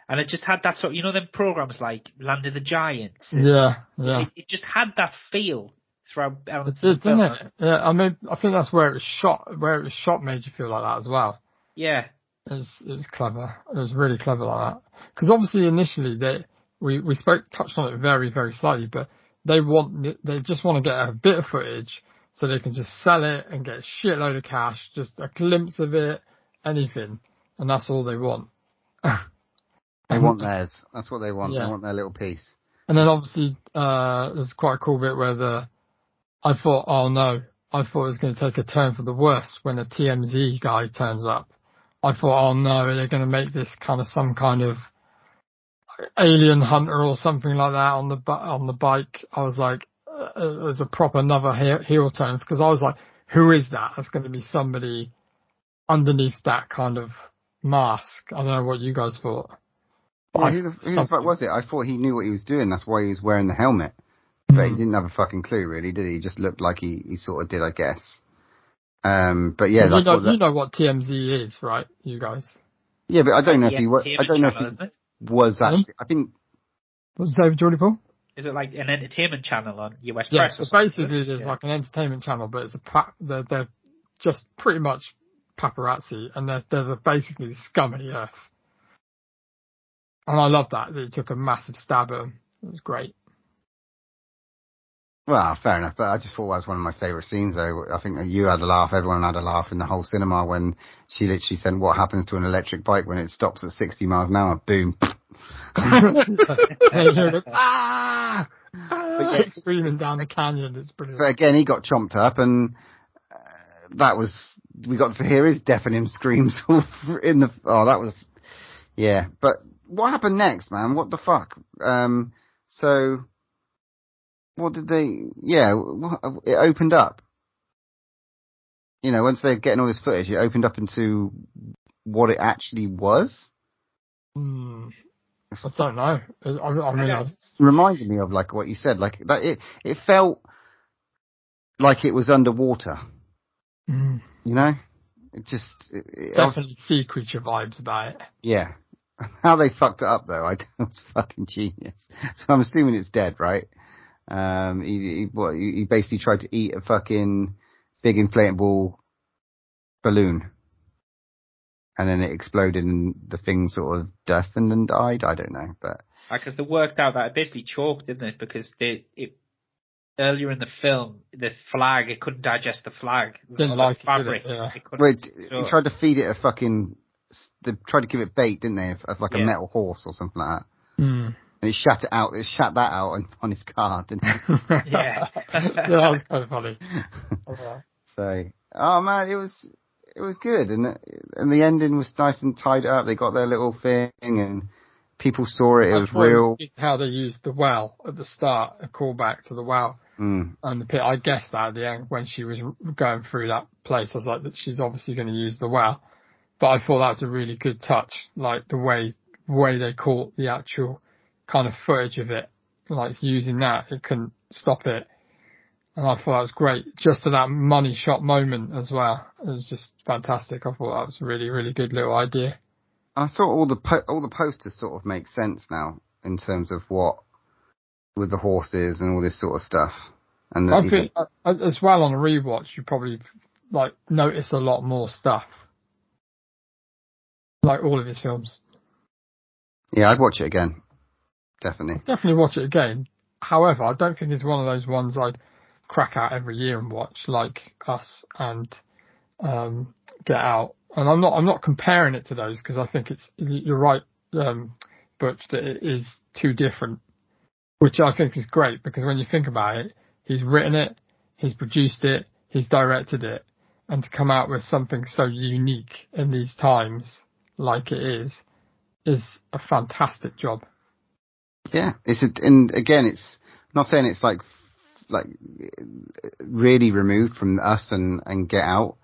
And it just had that sort of, them programs like Land of the Giants. Yeah. It just had that feel throughout elements of the film. Didn't it? Yeah, I think that's where it was shot. Where it was shot made you feel like that as well. Yeah. It was clever. It was really clever like that. Because obviously initially we touched on it very, very slightly, but they just want to get a bit of footage so they can just sell it and get a shitload of cash, just a glimpse of it, anything. And that's all they want. They want theirs. That's what they want. Yeah. They want their little piece. And then obviously, there's quite a cool bit where I thought it was going to take a turn for the worse when a TMZ guy turns up. I thought, oh no, they're going to make this kind of some kind of alien hunter or something like that on the bike. I was like, there's a proper another heel turn, because I was like, who is that? That's going to be somebody underneath that kind of mask. I don't know what you guys thought. Yeah, who the fuck was it? I thought he knew what he was doing. That's why he was wearing the helmet. But he didn't have a fucking clue, really, did he? He just looked like he sort of did, I guess. But yeah, you know what TMZ is, right? You guys. Yeah, but I don't know if he was. I don't know if he was actually. I think. What's David Jordy Paul? Is it like an entertainment channel on US yeah, Press? So basically, it is like an entertainment channel, but it's they're just pretty much paparazzi, and they're basically the scum of the earth. And I love that he took a massive stab at him. It was great. Well, fair enough, but I just thought it was one of my favourite scenes, though. I think you had a laugh, everyone had a laugh in the whole cinema when she literally said, what happens to an electric bike when it stops at 60 miles an hour? Boom. Ah! Screaming down the canyon. It's brilliant. But again, he got chomped up, and we got to hear his deafening screams that was, yeah. But what happened next, man? What the fuck? So, what did it opened up. once they're getting all this footage, it opened up into what it actually was. I don't know. I mean, it reminded me of like what you said, like that. It felt like it was underwater. It just definitely sea creature vibes about it. Yeah, how they fucked it up though, was fucking genius. So I'm assuming it's dead, right? He basically tried to eat a fucking big inflatable balloon. And then it exploded and the thing sort of deafened and died. I don't know, but because they worked out that it basically choked, didn't it? Because earlier in the film, the flag, it couldn't digest the flag. Didn't like fabric. It, yeah. He tried to feed it a fucking. They tried to give it bait, didn't they? Of like a metal horse or something like that. And it shat it out. It shat that out on his car, didn't it? Yeah. That was kind of funny. So, oh man, it was good, and the ending was nice and tied up. They got their little thing, and people saw it. It was real. How they used the well at the start, a callback to the well and the pit. I guessed that at the end when she was going through that place. I was like, that she's obviously going to use the well. But I thought that was a really good touch, like the way they caught the actual kind of footage of it, like using that, it couldn't stop it. And I thought that was great. Just to that money shot moment as well. It was just fantastic. I thought that was a really, really good little idea. I saw all the posters sort of make sense now in terms of what with the horses and all this sort of stuff. And I think as well on a rewatch, you probably like notice a lot more stuff, like all of his films. Yeah, I'd watch it again. Definitely. I'd definitely watch it again. However, I don't think it's one of those ones I'd crack out every year and watch, like Us and Get Out. And I'm not comparing it to those because I think you're right, Butch, that it is too different, which I think is great because when you think about it, he's written it, he's produced it, he's directed it, and to come out with something so unique in these times like it is a fantastic job. Yeah, and again, it's not saying it's like really removed from Us and Get Out,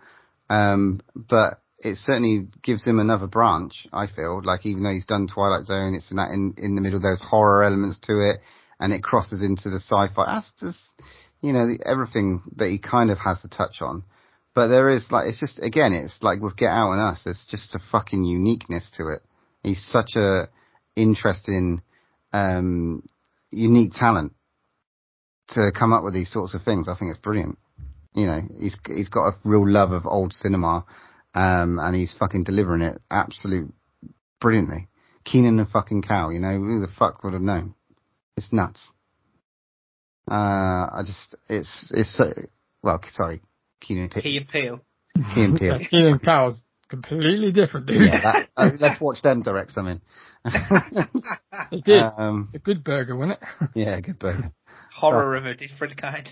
but it certainly gives him another branch. I feel like even though he's done Twilight Zone, it's in the middle. There's horror elements to it, and it crosses into the sci-fi. That's just everything that he kind of has to touch on. But there is it's just again, it's like with Get Out and Us. There's just a fucking uniqueness to it. He's such a interesting, unique talent to come up with these sorts of things. I think it's brilliant. He's got a real love of old cinema, and he's fucking delivering it absolutely brilliantly. Keenan and fucking Cal, who the fuck would have known? It's nuts. Sorry, Keenan Peele. Keenan Peele. Keenan Cal's completely different, dude. Yeah, let's watch them direct something. It did. A good burger, wasn't it? Yeah, a good burger. Horror of a different kind.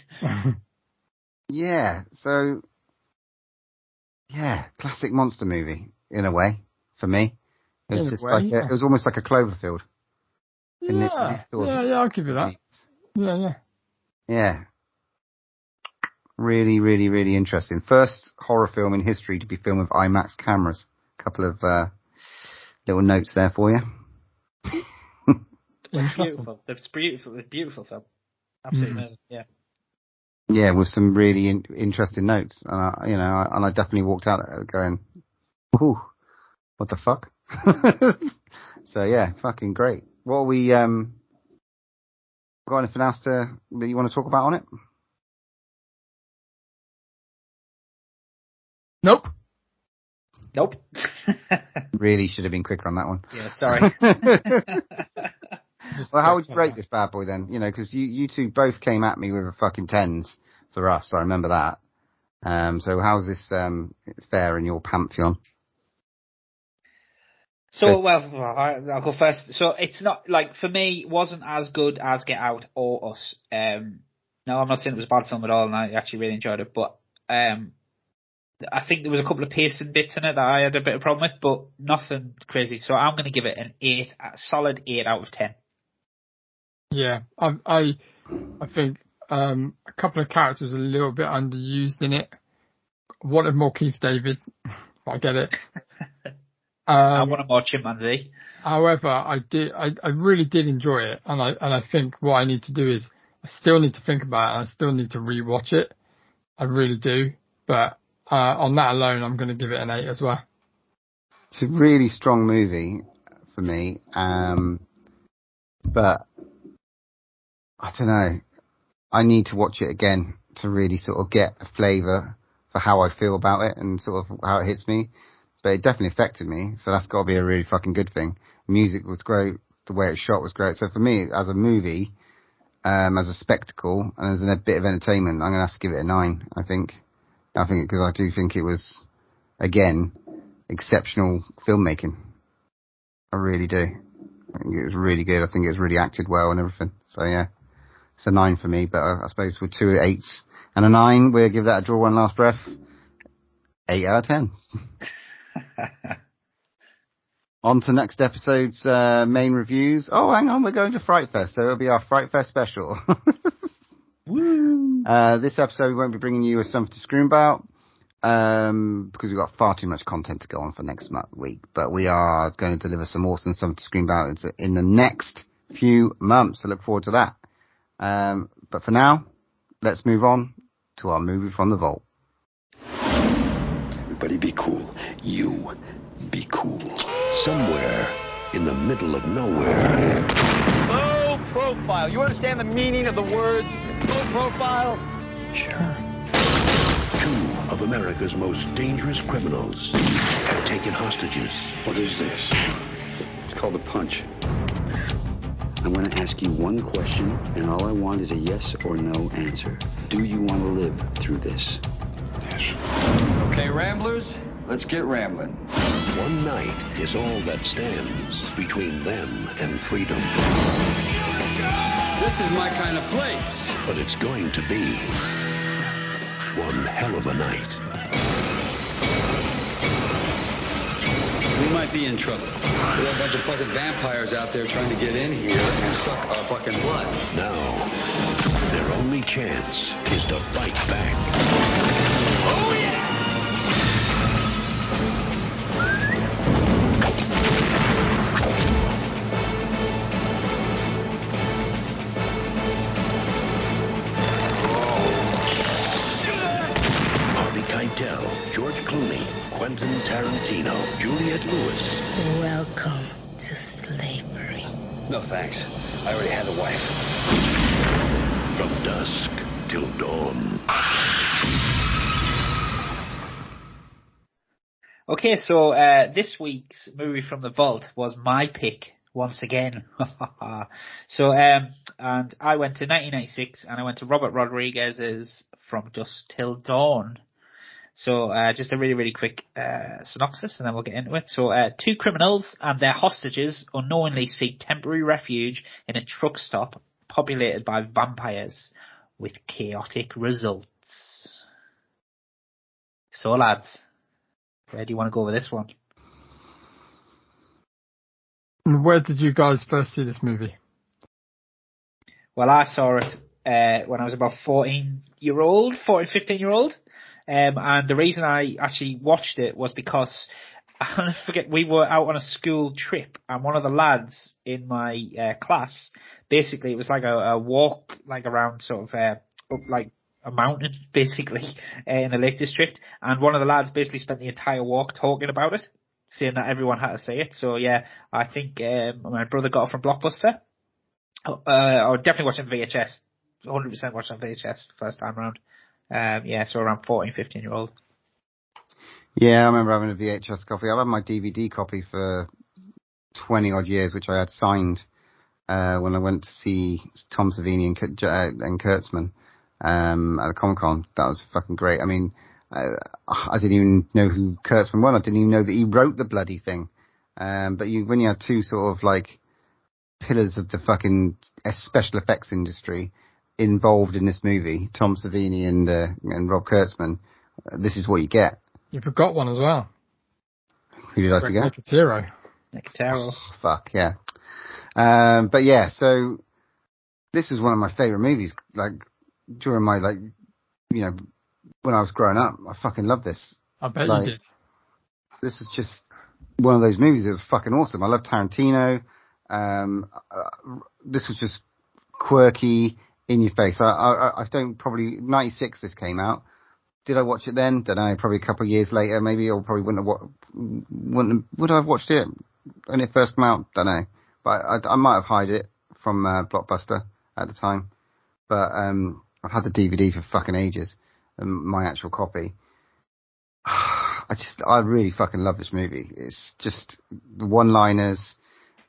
Yeah, so classic monster movie in a way for me. It was it was almost like a Cloverfield. Yeah, I'll give you that. Yeah. Really, really, really interesting. First horror film in history to be filmed with IMAX cameras. A couple of little notes there for you. Beautiful. It's beautiful. It's a beautiful film. Absolutely amazing. Yeah. Yeah, with some really interesting notes, and I definitely walked out going, "Ooh, what the fuck?" So yeah, fucking great. What are we? Got anything else that you want to talk about on it? Nope. Really should have been quicker on that one. Yeah, sorry. Well, how would you rate this bad boy then? Because you two both came at me with a fucking 10s for Us. I remember that. So how's this fare in your pantheon? So, I'll go first. So it's not, for me, wasn't as good as Get Out or Us. No, I'm not saying it was a bad film at all, and I actually really enjoyed it, but I think there was a couple of pacing bits in it that I had a bit of a problem with, but nothing crazy. So I'm going to give it an 8, a solid 8 out of 10. Yeah, I think a couple of characters are a little bit underused in it. wanted more Keith David. I get it. I want more chimpanzee. However, I really did enjoy it, and I think what I need to do is I still need to think about it, and I still need to rewatch it. I really do, but on that alone, I'm going to give it an 8 as well. It's a really strong movie for me, but I don't know. I need to watch it again to really sort of get a flavour for how I feel about it and sort of how it hits me. But it definitely affected me, so that's got to be a really fucking good thing. Music was great, the way it shot was great. So for me, as a movie, as a spectacle, and as a bit of entertainment, I'm going to have to give it a 9, I think. Because I do think it was, again, exceptional filmmaking. I really do. I think it was really good. I think it was really acted well and everything. So yeah, it's a 9 for me, but I suppose with 2 8s and a 9, we'll give that a draw one last breath. 8 out of 10. On to next episode's main reviews. Oh, hang on, we're going to Fright Fest, so it'll be our Fright Fest special. Woo! This episode we won't be bringing you something to scream about because we've got far too much content to go on for next week. But we are going to deliver some awesome something to scream about in the next few months. So look forward to that. But for now, let's move on to our movie from the vault. Everybody be cool. You be cool. Somewhere in the middle of nowhere. Low profile. You understand the meaning of the words low profile? Sure. 2 of America's most dangerous criminals have taken hostages. What is this? It's called a punch. I'm going to ask you one question, and all I want is a yes or no answer. Do you want to live through this? Yes. Okay, Ramblers, let's get rambling. One night is all that stands between them and freedom. This is my kind of place. But it's going to be one hell of a night. We might be in trouble. There are a bunch of fucking vampires out there trying to get in here and suck our fucking blood. Now, their only chance is to fight back. Oh, yeah! Harvey Keitel, George Clooney, Quentin Tarantino, Juliette Lewis. Welcome to slavery. No thanks. I already had a wife. From Dusk Till Dawn. Okay, so this week's movie from the vault was my pick once again. So, and I went to 1996 and I went to Robert Rodriguez's From Dusk Till Dawn. So, just a really, really quick synopsis and then we'll get into it. So, 2 criminals and their hostages unknowingly seek temporary refuge in a truck stop populated by vampires with chaotic results. So, lads, where do you want to go with this one? Where did you guys first see this movie? Well, I saw it when I was about 15-year-old. And the reason I actually watched it was because, I forget, we were out on a school trip and one of the lads in my class, basically it was like a walk like around sort of up like a mountain basically in the Lake District, and one of the lads basically spent the entire walk talking about it, saying that everyone had to see it. So yeah, I think my brother got it from Blockbuster. I would definitely watch it on VHS, 100% watch it on VHS first time around. Yeah, so around 14, 15-year-old. Yeah, I remember having a VHS copy. I've had my DVD copy for 20 odd years, which I had signed when I went to see Tom Savini and Kurtzman at the Comic-Con. That was fucking great. I mean, I didn't even know who Kurtzman was. I didn't even know that he wrote the bloody thing. But when you had 2 sort of like pillars of the fucking special effects industry involved in this movie, Tom Savini and Rob Kurtzman, this is what you get. You forgot one as well. Who did I forget? Nicotero. Nicotero. Oh, fuck, yeah. But yeah, so this was one of my favourite movies, like, during my, like, you know, when I was growing up. I fucking loved this. I bet Like, you did. This is just one of those movies. It was fucking awesome. I love Tarantino. This was just quirky, in your face. I don't, probably 96 this came out. Did I watch it then? Don't know. Probably a couple of years later, maybe, or probably would I have watched it when it first came out? Don't know. But I might have hid it from Blockbuster at the time. But I've had the DVD for fucking ages, my actual copy. I really fucking love this movie. It's just the one-liners.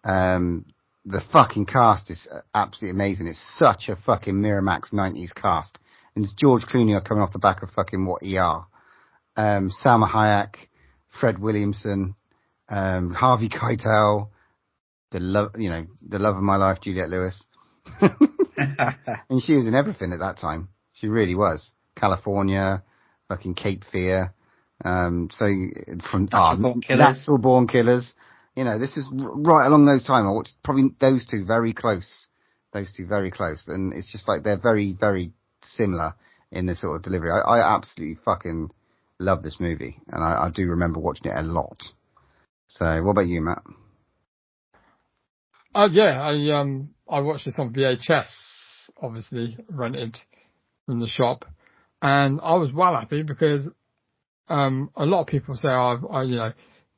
The fucking cast is absolutely amazing. It's such a fucking Miramax 90s cast. And it's George Clooney coming off the back of fucking What ER. Salma Hayek, Fred Williamson, Harvey Keitel, the love of my life, Juliette Lewis. And she was in everything at that time. She really was. California, fucking Cape Fear. From Natural Born Killers. You know, this is right along those time. I watched probably those two very close. And it's just like they're very, very similar in the sort of delivery. I absolutely fucking love this movie. And I do remember watching it a lot. So what about you, Matt? I watched this on VHS, obviously rented from the shop. And I was well happy because a lot of people say,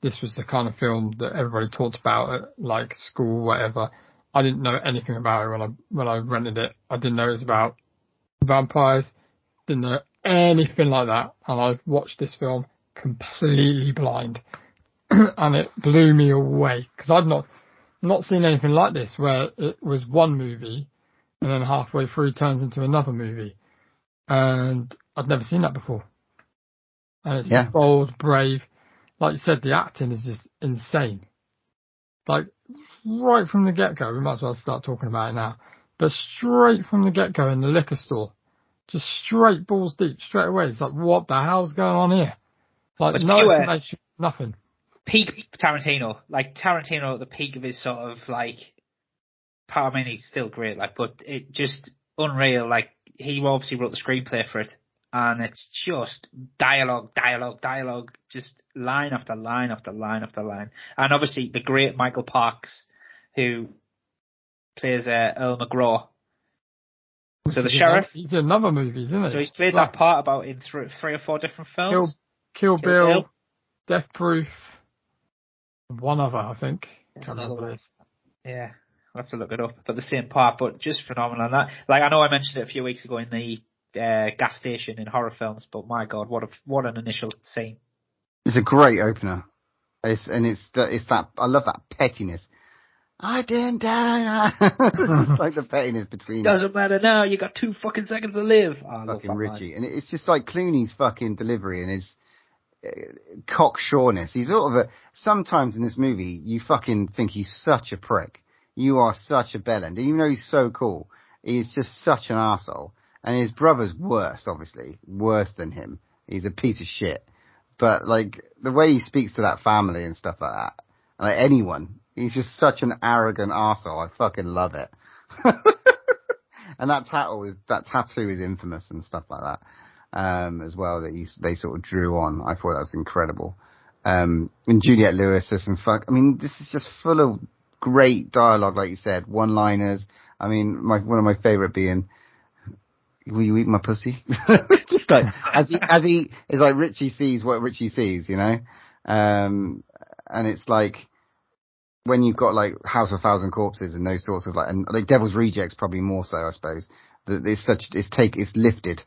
this was the kind of film that everybody talked about at like school, whatever. I didn't know anything about it when I rented it. I didn't know it was about vampires. Didn't know anything like that. And I watched this film completely blind, and it blew me away because I'd not seen anything like this, where it was one movie and then halfway through turns into another movie, and I'd never seen that before. And it's bold, brave. Like you said, the acting is just insane. Like, right from the get-go, we might as well start talking about it now, but straight from the get-go in the liquor store, just straight balls deep, straight away. It's like, what the hell's going on here? Like, no explanation, nothing. Peak Tarantino. Like, Tarantino at the peak of his sort of, like, I mean, he's still great, like, but it just unreal. Like, he obviously wrote the screenplay for it. And it's just dialogue, just line after line after line after line. And obviously the great Michael Parks, who plays Earl McGraw. So the sheriff. He's in another movie, isn't he? So he's played that part about in 3 or 4 different films. Kill Bill, Death Proof, one other, I think. Yeah, I'll have to look it up. But the same part, but just phenomenal. And that, like, I know I mentioned it a few weeks ago in the gas station in horror films, but my God, what an initial scene! It's a great opener. It's that I love that pettiness. I didn't die. It's like the pettiness between. Doesn't matter now. You got 2 fucking seconds to live. Oh, fucking Richie, and it's just like Clooney's fucking delivery and his cocksureness. He's sort of sometimes in this movie you fucking think he's such a prick. You are such a bellend, even though he's so cool. He's just such an arsehole. And his brother's worse, obviously. Worse than him. He's a piece of shit. But, like, the way he speaks to that family and stuff like that, like anyone, he's just such an arrogant arsehole. I fucking love it. And that tattoo is infamous and stuff like that, as well, that they sort of drew on. I thought that was incredible. And Juliette Lewis, there's some I mean, this is just full of great dialogue, like you said, one-liners. I mean, one of my favorite being, will you eat my pussy? Just like, as he is like, Richie sees what Richie sees, you know? And it's like, when you've got like House of 1,000 Corpses and those sorts of and like Devil's Rejects probably more so, I suppose, that it's lifted,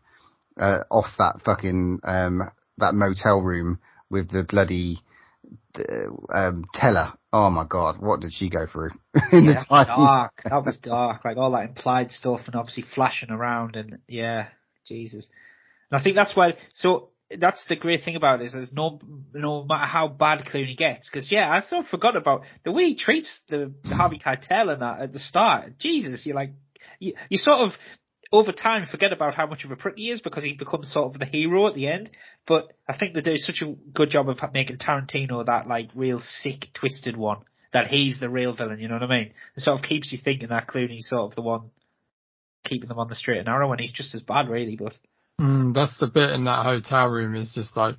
off that fucking, that motel room with the bloody, teller. Oh my God, what did she go through? That was dark. Like all that implied stuff and obviously flashing around and Jesus. And I think that's why, so that's the great thing about it is there's no matter how bad Clooney gets, because I sort of forgot about the way he treats the Harvey Keitel and that at the start. Jesus, you're like, you sort of over time forget about how much of a prick he is because he becomes sort of the hero at the end. But I think they do such a good job of making Tarantino that like real sick, twisted one, that he's the real villain, you know what I mean? It sort of keeps you thinking that Clooney's sort of the one keeping them on the straight and narrow, and he's just as bad really, but That's the bit in that hotel room is just like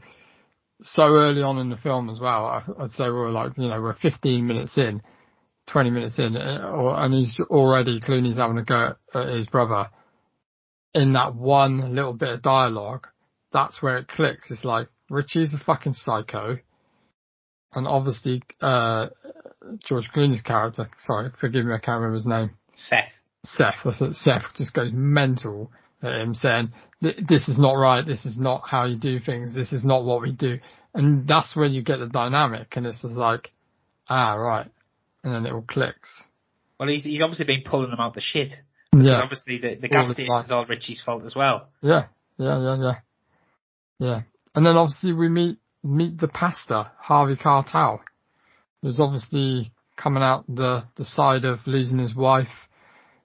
so early on in the film as well. I'd say we're like, we're 15 minutes in, 20 minutes in, and he's already, Clooney's having a go at his brother. In that one little bit of dialogue, that's where it clicks. It's like, Richie's a fucking psycho. And obviously, George Clooney's character, sorry, forgive me, I can't remember his name. Seth, that's it. Seth just goes mental at him saying, this is not right, this is not how you do things, this is not what we do. And that's when you get the dynamic, and it's just like, right. And then it all clicks. Well, he's obviously been pulling them out the shit. Because obviously the gas station's all Richie's fault as well. Yeah. And then obviously we meet the pastor, Harvey Keitel, who's obviously coming out the side of losing his wife,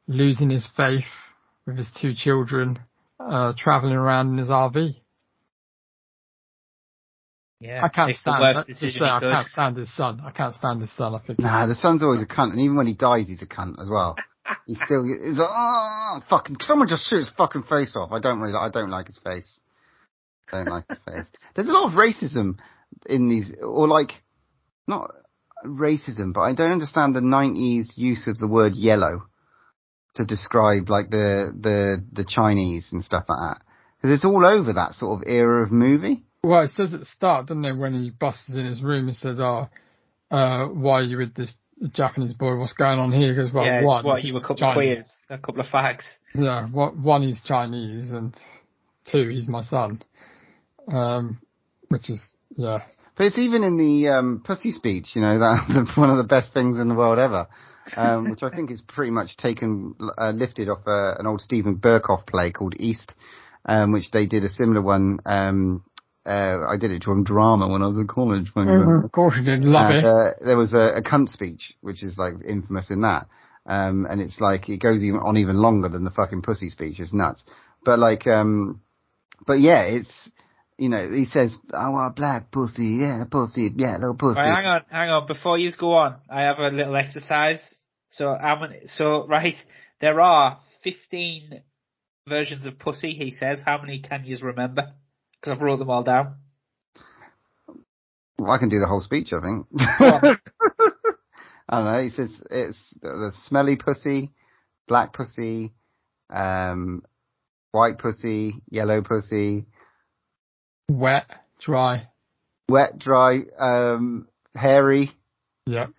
losing his faith with his 2 children, travelling around in his RV. Yeah, I can't stand I can't stand his son. I think. Nah, the son's always a cunt, and even when he dies, he's a cunt as well. He's like, fucking, someone just shoot his fucking face off. I don't like his face. There's a lot of racism in these, or like, not racism, but I don't understand the 90s use of the word yellow to describe like the Chinese and stuff like that. Because it's all over that sort of era of movie. Well, it says at the start, doesn't it, when he busts in his room and says, why are you with this Japanese boy? What's going on here? Because, you were a couple of queers, a couple of fags. Yeah, one, he's Chinese, and 2, he's my son. Which is, yeah. But it's even in the pussy speech, that one of the best things in the world ever, which I think is pretty much lifted off an old Stephen Burkoff play called East, which they did a similar one. I did it during drama when I was in college. Of course you did, love it. There was a cunt speech, which is like infamous in that. And it's like, it goes even longer than the fucking pussy speech. It's nuts. But like, but yeah, it's, he says, I want black pussy, pussy, little pussy. Right, hang on. Before you go on, I have a little exercise. So there are 15 versions of pussy, he says. How many can you remember? Because I've wrote them all down. Well, I can do the whole speech, I think. I don't know. He says it's the smelly pussy, black pussy, white pussy, yellow pussy. Wet, dry, hairy. Yep.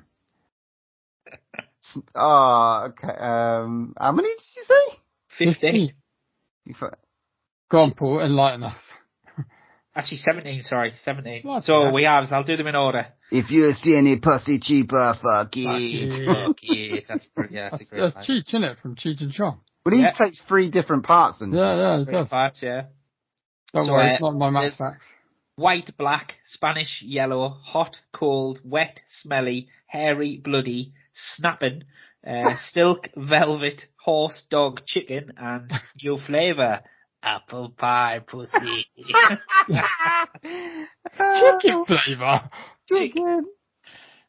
Okay. How many did you say? 15. Go on, Paul, enlighten us. Actually, 17, sorry, 17. We have, I'll do them in order. If you see any pussy cheaper, fuck it. Fuck it. That's pretty, that's a great That's Cheech, isn't it, from Cheech and Chong? But he plays 3 different parts. Yeah, he does. Parts, yeah. Don't worry, it's not my math facts. White, black, Spanish, yellow, hot, cold, wet, smelly, hairy, bloody, snapping, silk, velvet, horse, dog, chicken, and your flavour. Apple pie, pussy. Chicken flavour. Chicken.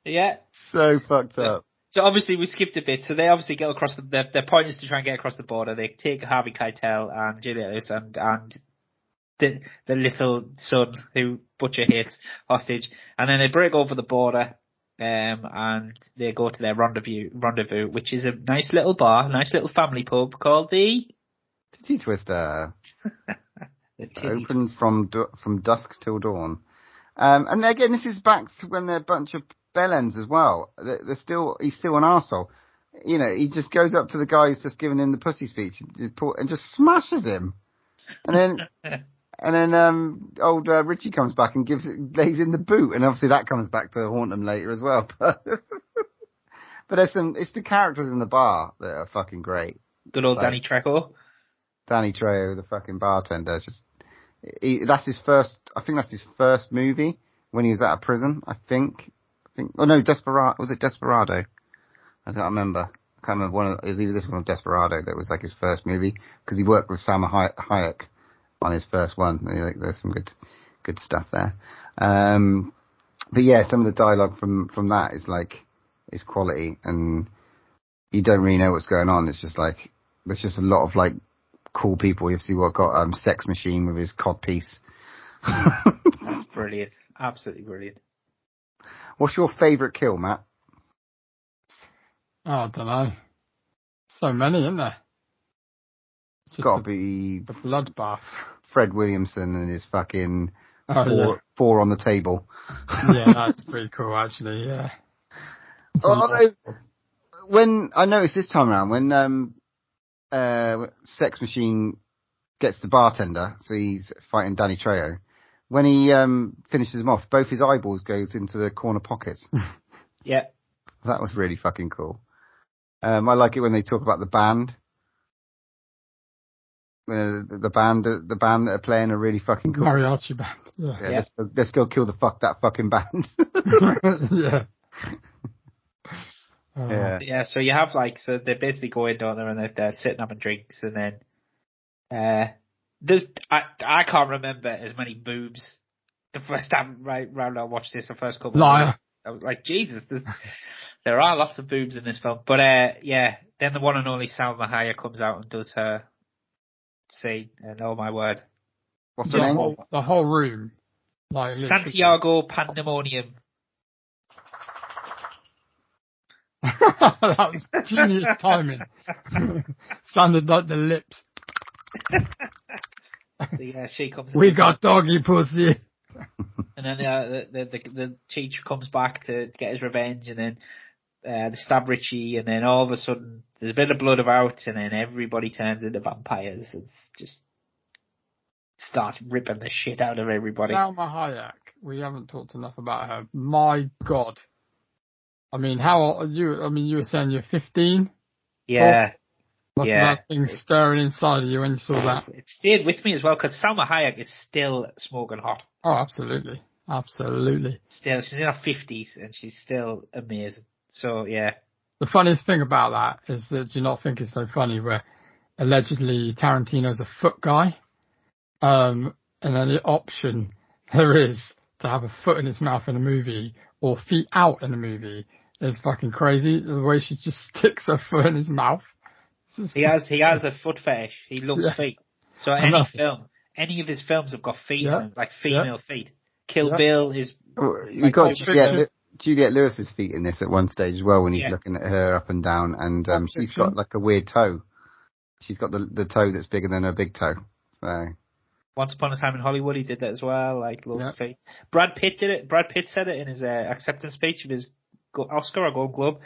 Yeah. So fucked up. So obviously we skipped a bit. So they obviously get across their point is to try and get across the border. They take Harvey Keitel and Juliette Lewis and the little son who Butcher hates hostage, and then they break over the border. And they go to their rendezvous, which is a nice little bar, nice little family pub called the Titty Twister. Opens from dusk till dawn. And again, this is back to when they're a bunch of bellends as well. He's still an arsehole. He just goes up to the guy who's just giving him the pussy speech and just smashes him. And then old Richie comes back and lays in the boot, and obviously that comes back to haunt them later as well. But it's the characters in the bar that are fucking great. Good old Danny Trejo. Danny Trejo, the fucking bartender, that's his first. I think that's his first movie when he was out of prison. I think. Oh no, Desperado. Was it Desperado? I don't remember. I can't remember. It was either this one or Desperado that was like his first movie, because he worked with Salma Hayek on his first one. There's some good stuff there. But yeah, some of the dialogue from that is quality, and you don't really know what's going on. It's just like there's just a lot of like cool people. You've seen what got Sex Machine with his cod piece. That's brilliant. Absolutely brilliant. What's your favourite kill, Matt? Oh, I don't know. So many, isn't there? It's just Gotta be the bloodbath. Fred Williamson and his fucking four on the table. Yeah, that's pretty cool, actually. Yeah. Although, when I noticed this time around, when Sex Machine gets the bartender, so he's fighting Danny Trejo, when he finishes him off, both his eyeballs goes into the corner pockets. Yeah. That was really fucking cool. I like it when they talk about the band. The band that are playing are really fucking cool. Mariachi band. Yeah. Let's go kill that fucking band. Yeah. Yeah, so you have so they basically go in, don't they, and they're sitting having drinks, and then I can't remember as many boobs the first time round I watched this, the first couple of weeks. I was like, Jesus, there are lots of boobs in this film. But then the one and only Salma Hayek comes out and does her scene, and oh my word. What's the name? The whole room. Santiago Pandemonium. That was genius timing. Sounded like the lips. Yeah, she comes. We got doggy pussy. And then the teacher comes back to get his revenge, and then they stab Richie, and then all of a sudden there's a bit of blood about, and then everybody turns into vampires. It's just starts ripping the shit out of everybody. Salma Hayek. We haven't talked enough about her. My God. I mean, how old are you? I mean, you were saying you're 15? Yeah. Must have that thing stirring inside of you when you saw that. It stayed with me as well, because Salma Hayek is still smoking hot. Oh, absolutely. Absolutely. Still, she's in her 50s, and she's still amazing. So, yeah. The funniest thing about that is that, do you not think it's so funny where allegedly Tarantino's a foot guy? And then the option there is to have a foot in his mouth in a movie or feet out in a movie is fucking crazy. The way she just sticks her foot in his mouth. He has a foot fetish. He loves feet. So any of his films have got feet in them, like female feet. Kill Bill is... You got Juliette Lewis's feet in this at one stage as well when he's looking at her up and down, and she's got like a weird toe. She's got the toe that's bigger than her big toe. So... Once Upon a Time in Hollywood, he did that as well, like loads of feet. Brad Pitt did it. Brad Pitt said it in his acceptance speech of his Oscar or Gold Globe. It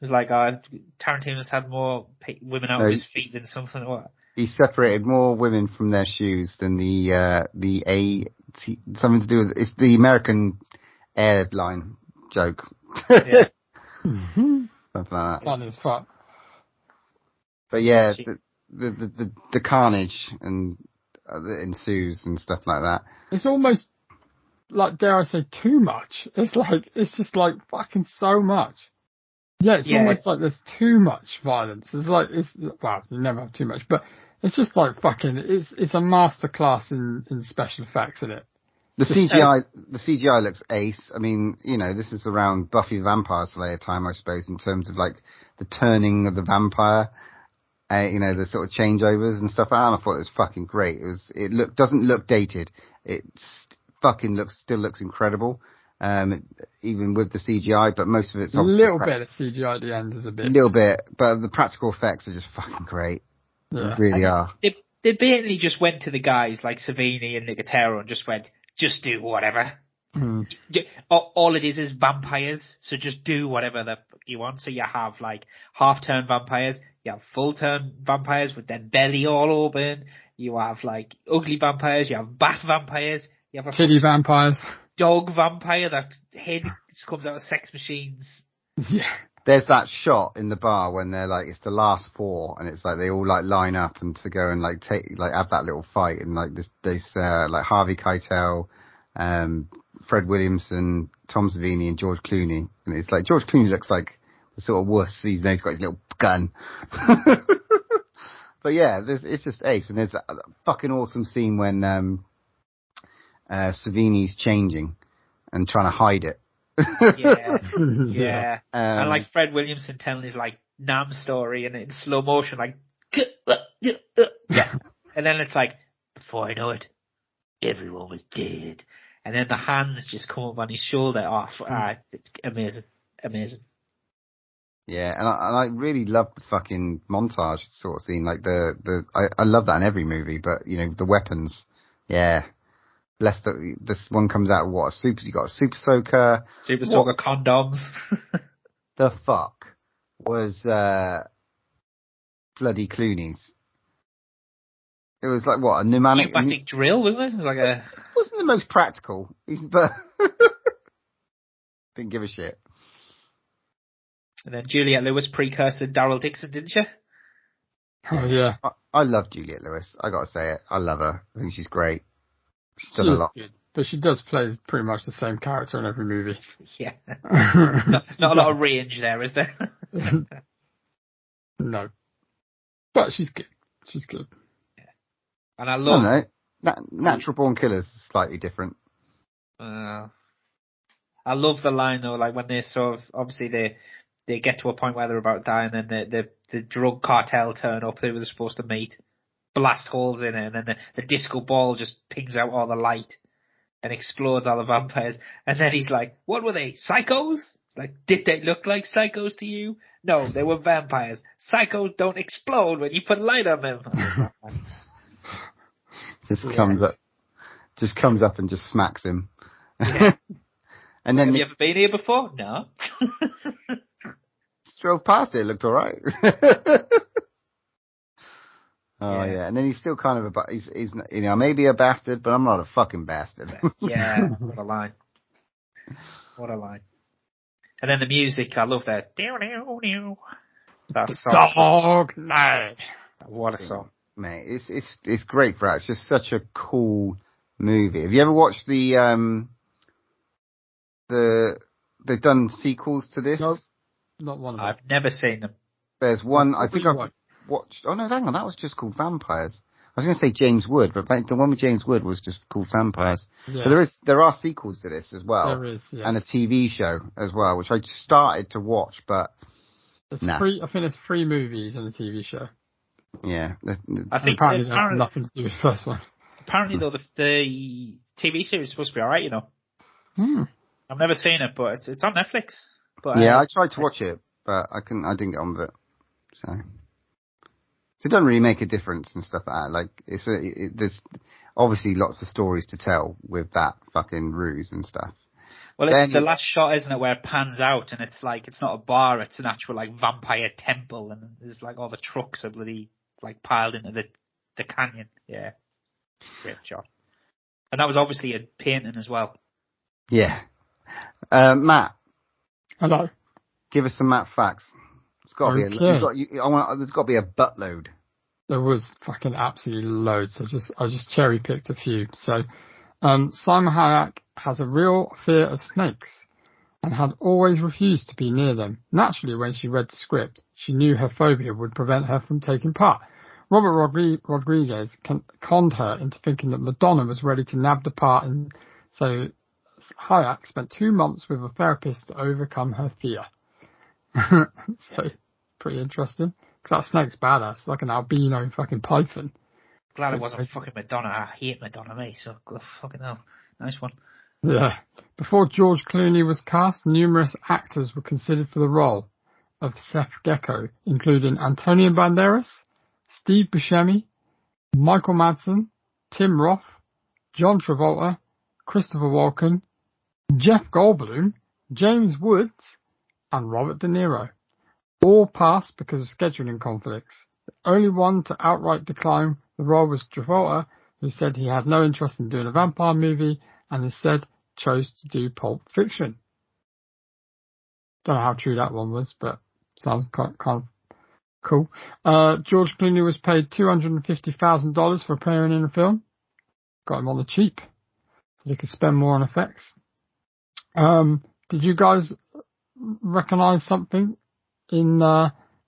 was like, Tarantino's had more women out of his feet than something. What? He separated more women from their shoes than something to do with it's the American airline joke. Yeah. Something like that. Funny as fuck. But yeah, the carnage and that ensues and stuff like that. It's almost like, dare I say, too much. It's just like fucking so much. Yeah, it's almost like there's too much violence. Well, you never have too much, but it's just like fucking, it's a masterclass in special effects, isn't it? The CGI looks ace. I mean, this is around Buffy the Vampire Slayer time, I suppose, in terms of like the turning of the vampire. The sort of changeovers and stuff like that. And I thought it was fucking great. Doesn't look dated. It still looks incredible. Even with the CGI, but most of it's obviously a little bit of CGI at the end is a bit. A little bit, but the practical effects are just fucking great. Yeah. They really are. They basically just went to the guys like Savini and Nicotero and just went, just do whatever. All it is vampires, so just do whatever you want. So you have like half-turn vampires, you have full-turn vampires with their belly all open, you have like ugly vampires, you have bat vampires, you have a kitty vampires, dog vampire that head just comes out of sex machines. Yeah. There's that shot in the bar when they're like, it's the last four, and it's like they all like line up and to go and like have that little fight, and like this like Harvey Keitel, Fred Williamson, Tom Savini, and George Clooney. And it's like George Clooney looks like the sort of wuss. He's got his little gun. But yeah, it's just ace. And there's a fucking awesome scene when Savini's changing and trying to hide it. Yeah. And like Fred Williamson telling his like Nam story and in slow motion, like, yeah. And then it's like, before I know it, everyone was dead. And then the hands just come up on his shoulder. It's amazing. Amazing. Yeah, and I really love the fucking montage sort of scene. Like I love that in every movie, but the weapons, yeah. Bless this one comes out with you got a super soaker. Super soaker condoms. The fuck was bloody Clooney's? It was like a pneumatic drill, wasn't it? It was like wasn't the most practical, but didn't give a shit. And then Juliette Lewis precursor Daryl Dixon, didn't you? Oh yeah. I love Juliette Lewis. I gotta say it. I love her. I think she's great. Still a lot. Good. But she does play pretty much the same character in every movie. Yeah. Not a lot of range there, is there? No. But she's good. She's good. Yeah. And I love... Natural Born Killers is slightly different. I love the line, though, like when they sort of... Obviously, they get to a point where they're about to die, and then the drug cartel turn up who they're supposed to meet, blast holes in it, and then the disco ball just pings out all the light and explodes all the vampires. And then he's like, what were they, psychos? It's like, did they look like psychos to you? No, they were vampires. Psychos don't explode when you put light on them. Comes up and just smacks him. Yeah. And then have you ever been here before? No. Drove past it looked all right. Yeah, and then he's still kind of he's maybe a bastard, but I'm not a fucking bastard. Yeah, what a line. What a line. And then the music, I love that. That song. Dog night. What a song. Mate, it's great, Brad. It's just such a cool movie. Have you ever watched they've done sequels to this? Nope. Not one of them. I've never seen them. There's one, I think I've watched, oh no, hang on, that was just called Vampires. I was going to say James Wood, but the one with James Wood was just called Vampires. Yeah. So there are sequels to this as well. There is, yes. And a TV show as well, which I started to watch, but I think there's 3 movies and a TV show. Yeah. I think apparently nothing to do with the first one. Apparently though, the TV series is supposed to be alright, I've never seen it, but it's on Netflix. But yeah, I tried to watch it, but I didn't get on with it. So it doesn't really make a difference and stuff like that. Like there's obviously lots of stories to tell with that fucking ruse and stuff. Well, it's the last shot, isn't it, where it pans out and it's like it's not a bar, it's an actual like vampire temple, and there's like all the trucks are bloody like piled into the canyon. Yeah, great shot. And that was obviously a painting as well. Yeah, Matt. Hello. Give us some Matt facts. It's got to be there's got to be a buttload. There was fucking absolutely loads. I just cherry picked a few. So, Simon Hayek has a real fear of snakes and had always refused to be near them. Naturally, when she read the script, she knew her phobia would prevent her from taking part. Robert Rodriguez conned her into thinking that Madonna was ready to nab the part, and so Hayek spent 2 months with a therapist to overcome her fear. So, pretty interesting. Because that snake's badass, like an albino fucking python. Glad it wasn't fucking Madonna. I hate Madonna, mate, so fucking hell. Nice one. Yeah. Before George Clooney was cast, numerous actors were considered for the role of Seth Gecko, including Antonio Banderas, Steve Buscemi, Michael Madsen, Tim Roth, John Travolta, Christopher Walken, Jeff Goldblum, James Woods, and Robert De Niro. All passed because of scheduling conflicts. The only one to outright decline the role was Travolta, who said he had no interest in doing a vampire movie and instead chose to do Pulp Fiction. Don't know how true that one was, but sounds kind of cool. George Clooney was paid $250,000 for appearing in the film. Got him on the cheap, so he could spend more on effects. Did you guys recognise something in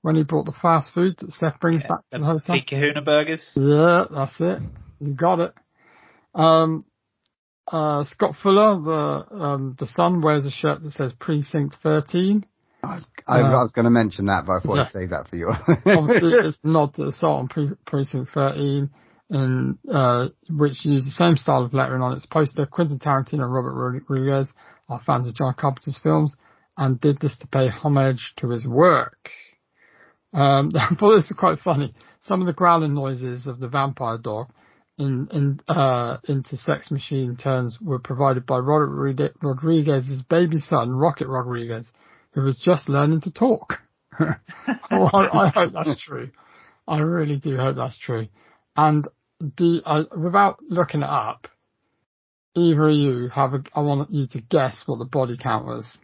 when he brought the fast food that Seth brings back to the hotel? Big Kahuna burgers. Yeah, that's it. You got it. Scott Fuller, the son, wears a shirt that says Precinct 13. I was going to mention that, but I thought I'd save that for you. Obviously, it's not the assault on Precinct 13. which used the same style of lettering on its poster. Quentin Tarantino and Robert Rodriguez are fans of John Carpenter's films and did this to pay homage to his work. I thought this was quite funny. Some of the growling noises of the vampire dog into Sex Machine turns were provided by Robert Rodriguez's baby son, Rocket Rodriguez, who was just learning to talk. I hope that's true. I really do hope that's true. And without looking it up, either of you I want you to guess what the body count was.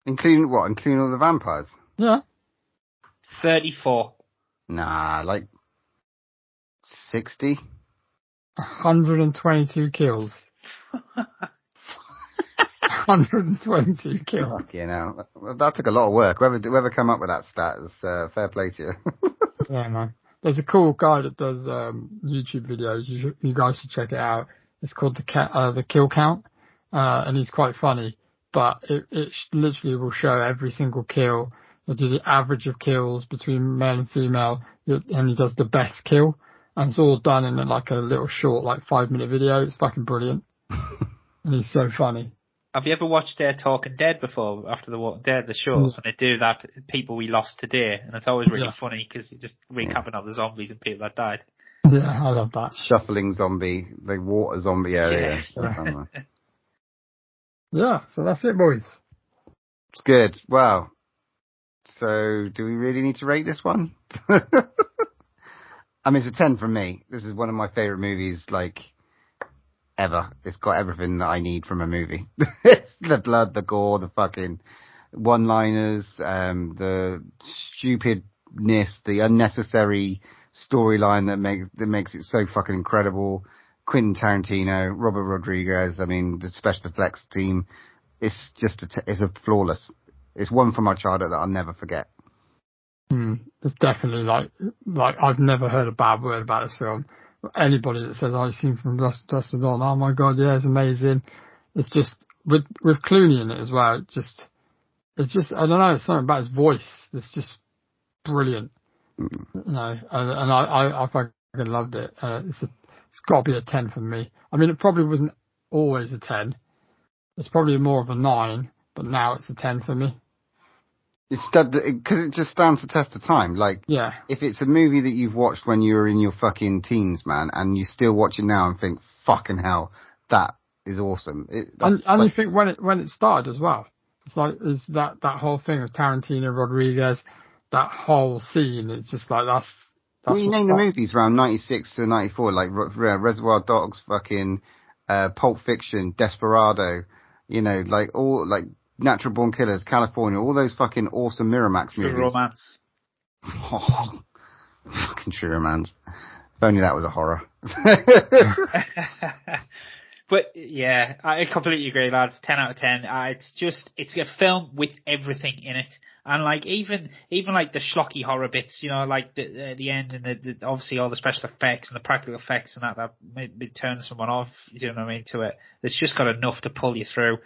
Including what? Including all the vampires? Yeah. 34. Nah, like 60. 122 kills. 122 kills. Fuck, you know, that took a lot of work. Whoever come up with that stat is fair play to you. Yeah, man. There's a cool guy that does YouTube videos. You guys should check it out. It's called the Kill Count, and he's quite funny. But it literally will show every single kill. It'll do the average of kills between male and female, and he does the best kill. And it's all done in like a little short, like 5-minute video. It's fucking brilliant. And he's so funny. Have you ever watched Talking Dead before, after The Walking Dead, the show? And they do that, people we lost today. And it's always really funny because it's just recapping all the zombies and people that died. Yeah, I love that. Shuffling zombie, the water zombie area. Yeah, so that's it, boys. It's good. Wow. So, do we really need to rate this one? I mean, it's a 10 from me. This is one of my favourite movies, like, ever. It's got everything that I need from a movie. The blood, the gore, the fucking one-liners, the stupidness, the unnecessary storyline that makes it so fucking incredible. Quentin Tarantino, Robert Rodriguez, I mean, the special effects team. It's just, it's a flawless. It's one from my childhood that I'll never forget. It's definitely like I've never heard a bad word about this film. Anybody that says, I've seen From Dusk Till Dawn, oh my god, yeah, it's amazing. It's just, with Clooney in it as well, it's just, I don't know, it's something about his voice that's just brilliant. You know, and I fucking loved it. It's got to be a 10 for me. I mean, it probably wasn't always a 10. It's probably more of a 9, but now it's a 10 for me. It's because it just stands the test of time. Like, yeah, if it's a movie that you've watched when you were in your fucking teens, man, and you still watch it now and think, fucking hell, that is awesome. And you think when it started as well, it's like that whole thing of Tarantino, Rodriguez, that whole scene. It's just like that's. Well, you name the movies around 96 to 94, like Reservoir Dogs, fucking Pulp Fiction, Desperado, you know, like all like. Natural Born Killers, California, all those fucking awesome Miramax movies. True Romance. Oh, fucking True Romance. If only that was a horror. But yeah, I completely agree, lads. 10 out of 10. It's a film with everything in it. And like even like the schlocky horror bits, you know, like the end and the obviously all the special effects and the practical effects and that maybe turns someone off, you know what I mean, to it. It's just got enough to pull you through.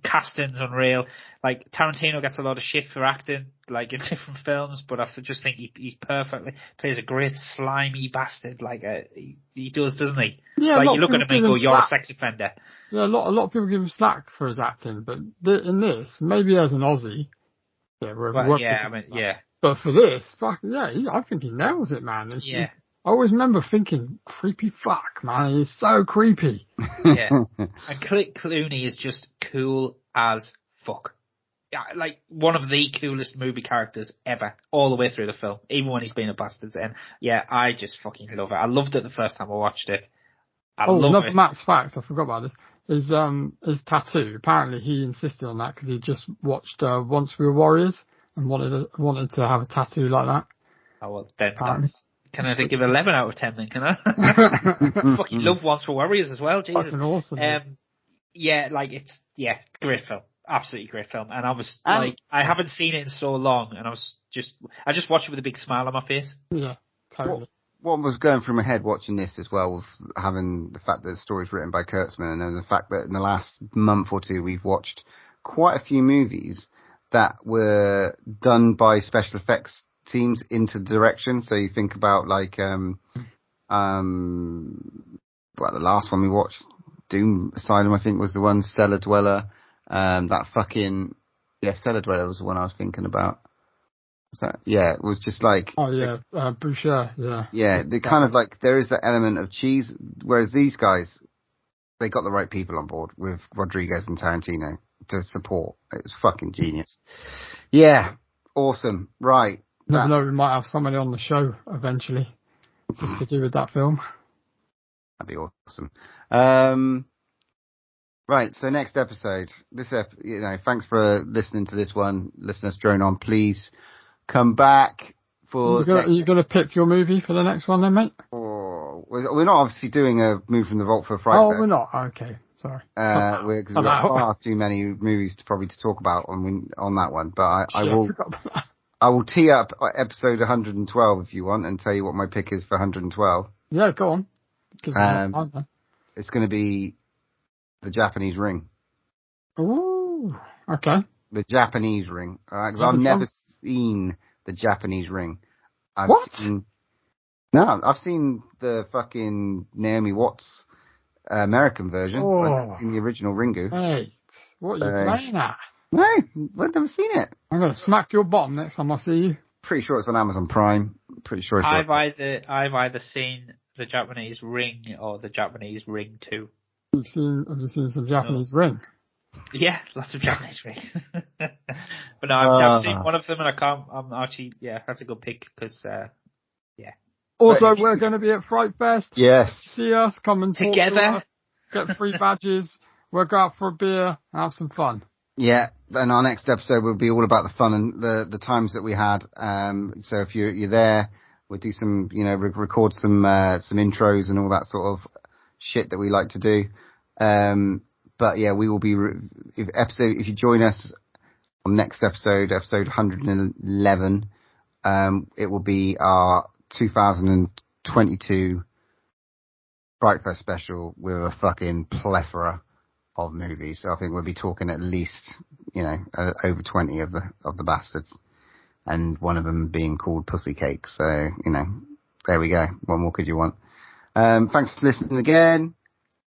Casting's unreal. Like Tarantino gets a lot of shit for acting, like in different films, but I just think he perfectly plays a great slimy bastard. Like he does, doesn't he? Yeah. Like you look at him and go, "You're a sex offender." Yeah, a lot of people give him slack for his acting, but in this, maybe as an Aussie, But for this, I think he nails it, man. I always remember thinking, creepy fuck, man. He's so creepy. Yeah. And Clooney is just cool as fuck. Yeah, like one of the coolest movie characters ever, all the way through the film, even when he's being a bastard. And yeah, I just fucking love it. I loved it the first time I watched it. Another Matt's fact, I forgot about this, is his tattoo. Apparently he insisted on that because he just watched Once We Were Warriors and wanted to have a tattoo like that. Oh, well, then can I give 11 out of 10 then, can I? Fucking love Once for Warriors as well, Jesus. Fucking awesome. Yeah, like great film. Absolutely great film. And I haven't seen it in so long and I just watched it with a big smile on my face. Yeah, totally. What was going through my head watching this as well, with having the fact that the story's written by Kurtzman, and then the fact that in the last month or two we've watched quite a few movies that were done by special effects teams into direction. So you think about like Well, the last one we watched, Doom Asylum, I think was the one. Cellar Dweller. Cellar Dweller was the one I was thinking about. It was just like... Oh, yeah, Boucher, yeah. Yeah, they kind of like, there is that element of cheese, whereas these guys, they got the right people on board with Rodriguez and Tarantino to support. It was fucking genius. Yeah, awesome. Right. Never know, we might have somebody on the show eventually, just to do with that film. That'd be awesome. Right, so next episode. Thanks for listening to this one. Listeners, drone on, please. Come back for... Are you going to pick your movie for the next one then, mate? We're not obviously doing a Move from the Vault for Fright Fest. We're not. Okay, sorry. We've got far too many movies to talk about on that one. But I will tee up episode 112 if you want and tell you what my pick is for 112. Yeah, go on. It's going to be The Japanese Ring. Ooh, okay. The Japanese Ring. All right, because I've never seen The Japanese Ring. I've seen the fucking Naomi Watts American version. In the original Ringu. Hey, what are you playing at? No, I've never seen it. I'm going to smack your bottom next time I see you. Pretty sure it's on Amazon Prime. Pretty sure it's I've either seen The Japanese Ring or The Japanese Ring 2. Have you seen some Japanese Ring? Yeah, lots of Japanese rings. But no, I've seen one of them and I'm actually, that's a good pick because, Also, we're going to be at Fright Fest. Yes. See us, come and talk together. To us, get free badges, we'll go out for a beer, and have some fun. Yeah, and our next episode will be all about the fun and the times that we had. So if you're there, we'll do some, record some intros and all that sort of shit that we like to do. But yeah, we will be, if you join us on next episode 111, it will be our 2022 Fright Fest special with a fucking plethora of movies. So I think we'll be talking at least, over 20 of the bastards, and one of them being called Pussy Cake. So, there we go. What more could you want? Thanks for listening again.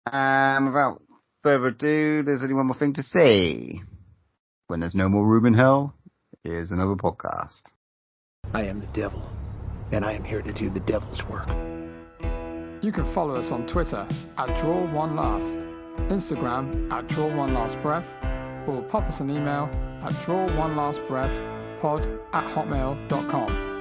Without further ado, there's only one more thing to say. When there's no more room in hell, here's another podcast. I am the devil, and I am here to do the devil's work. You can follow us on Twitter at DrawOneLast, Instagram at DrawOneLastBreath, or pop us an email at DrawOneLastBreathPod@hotmail.com.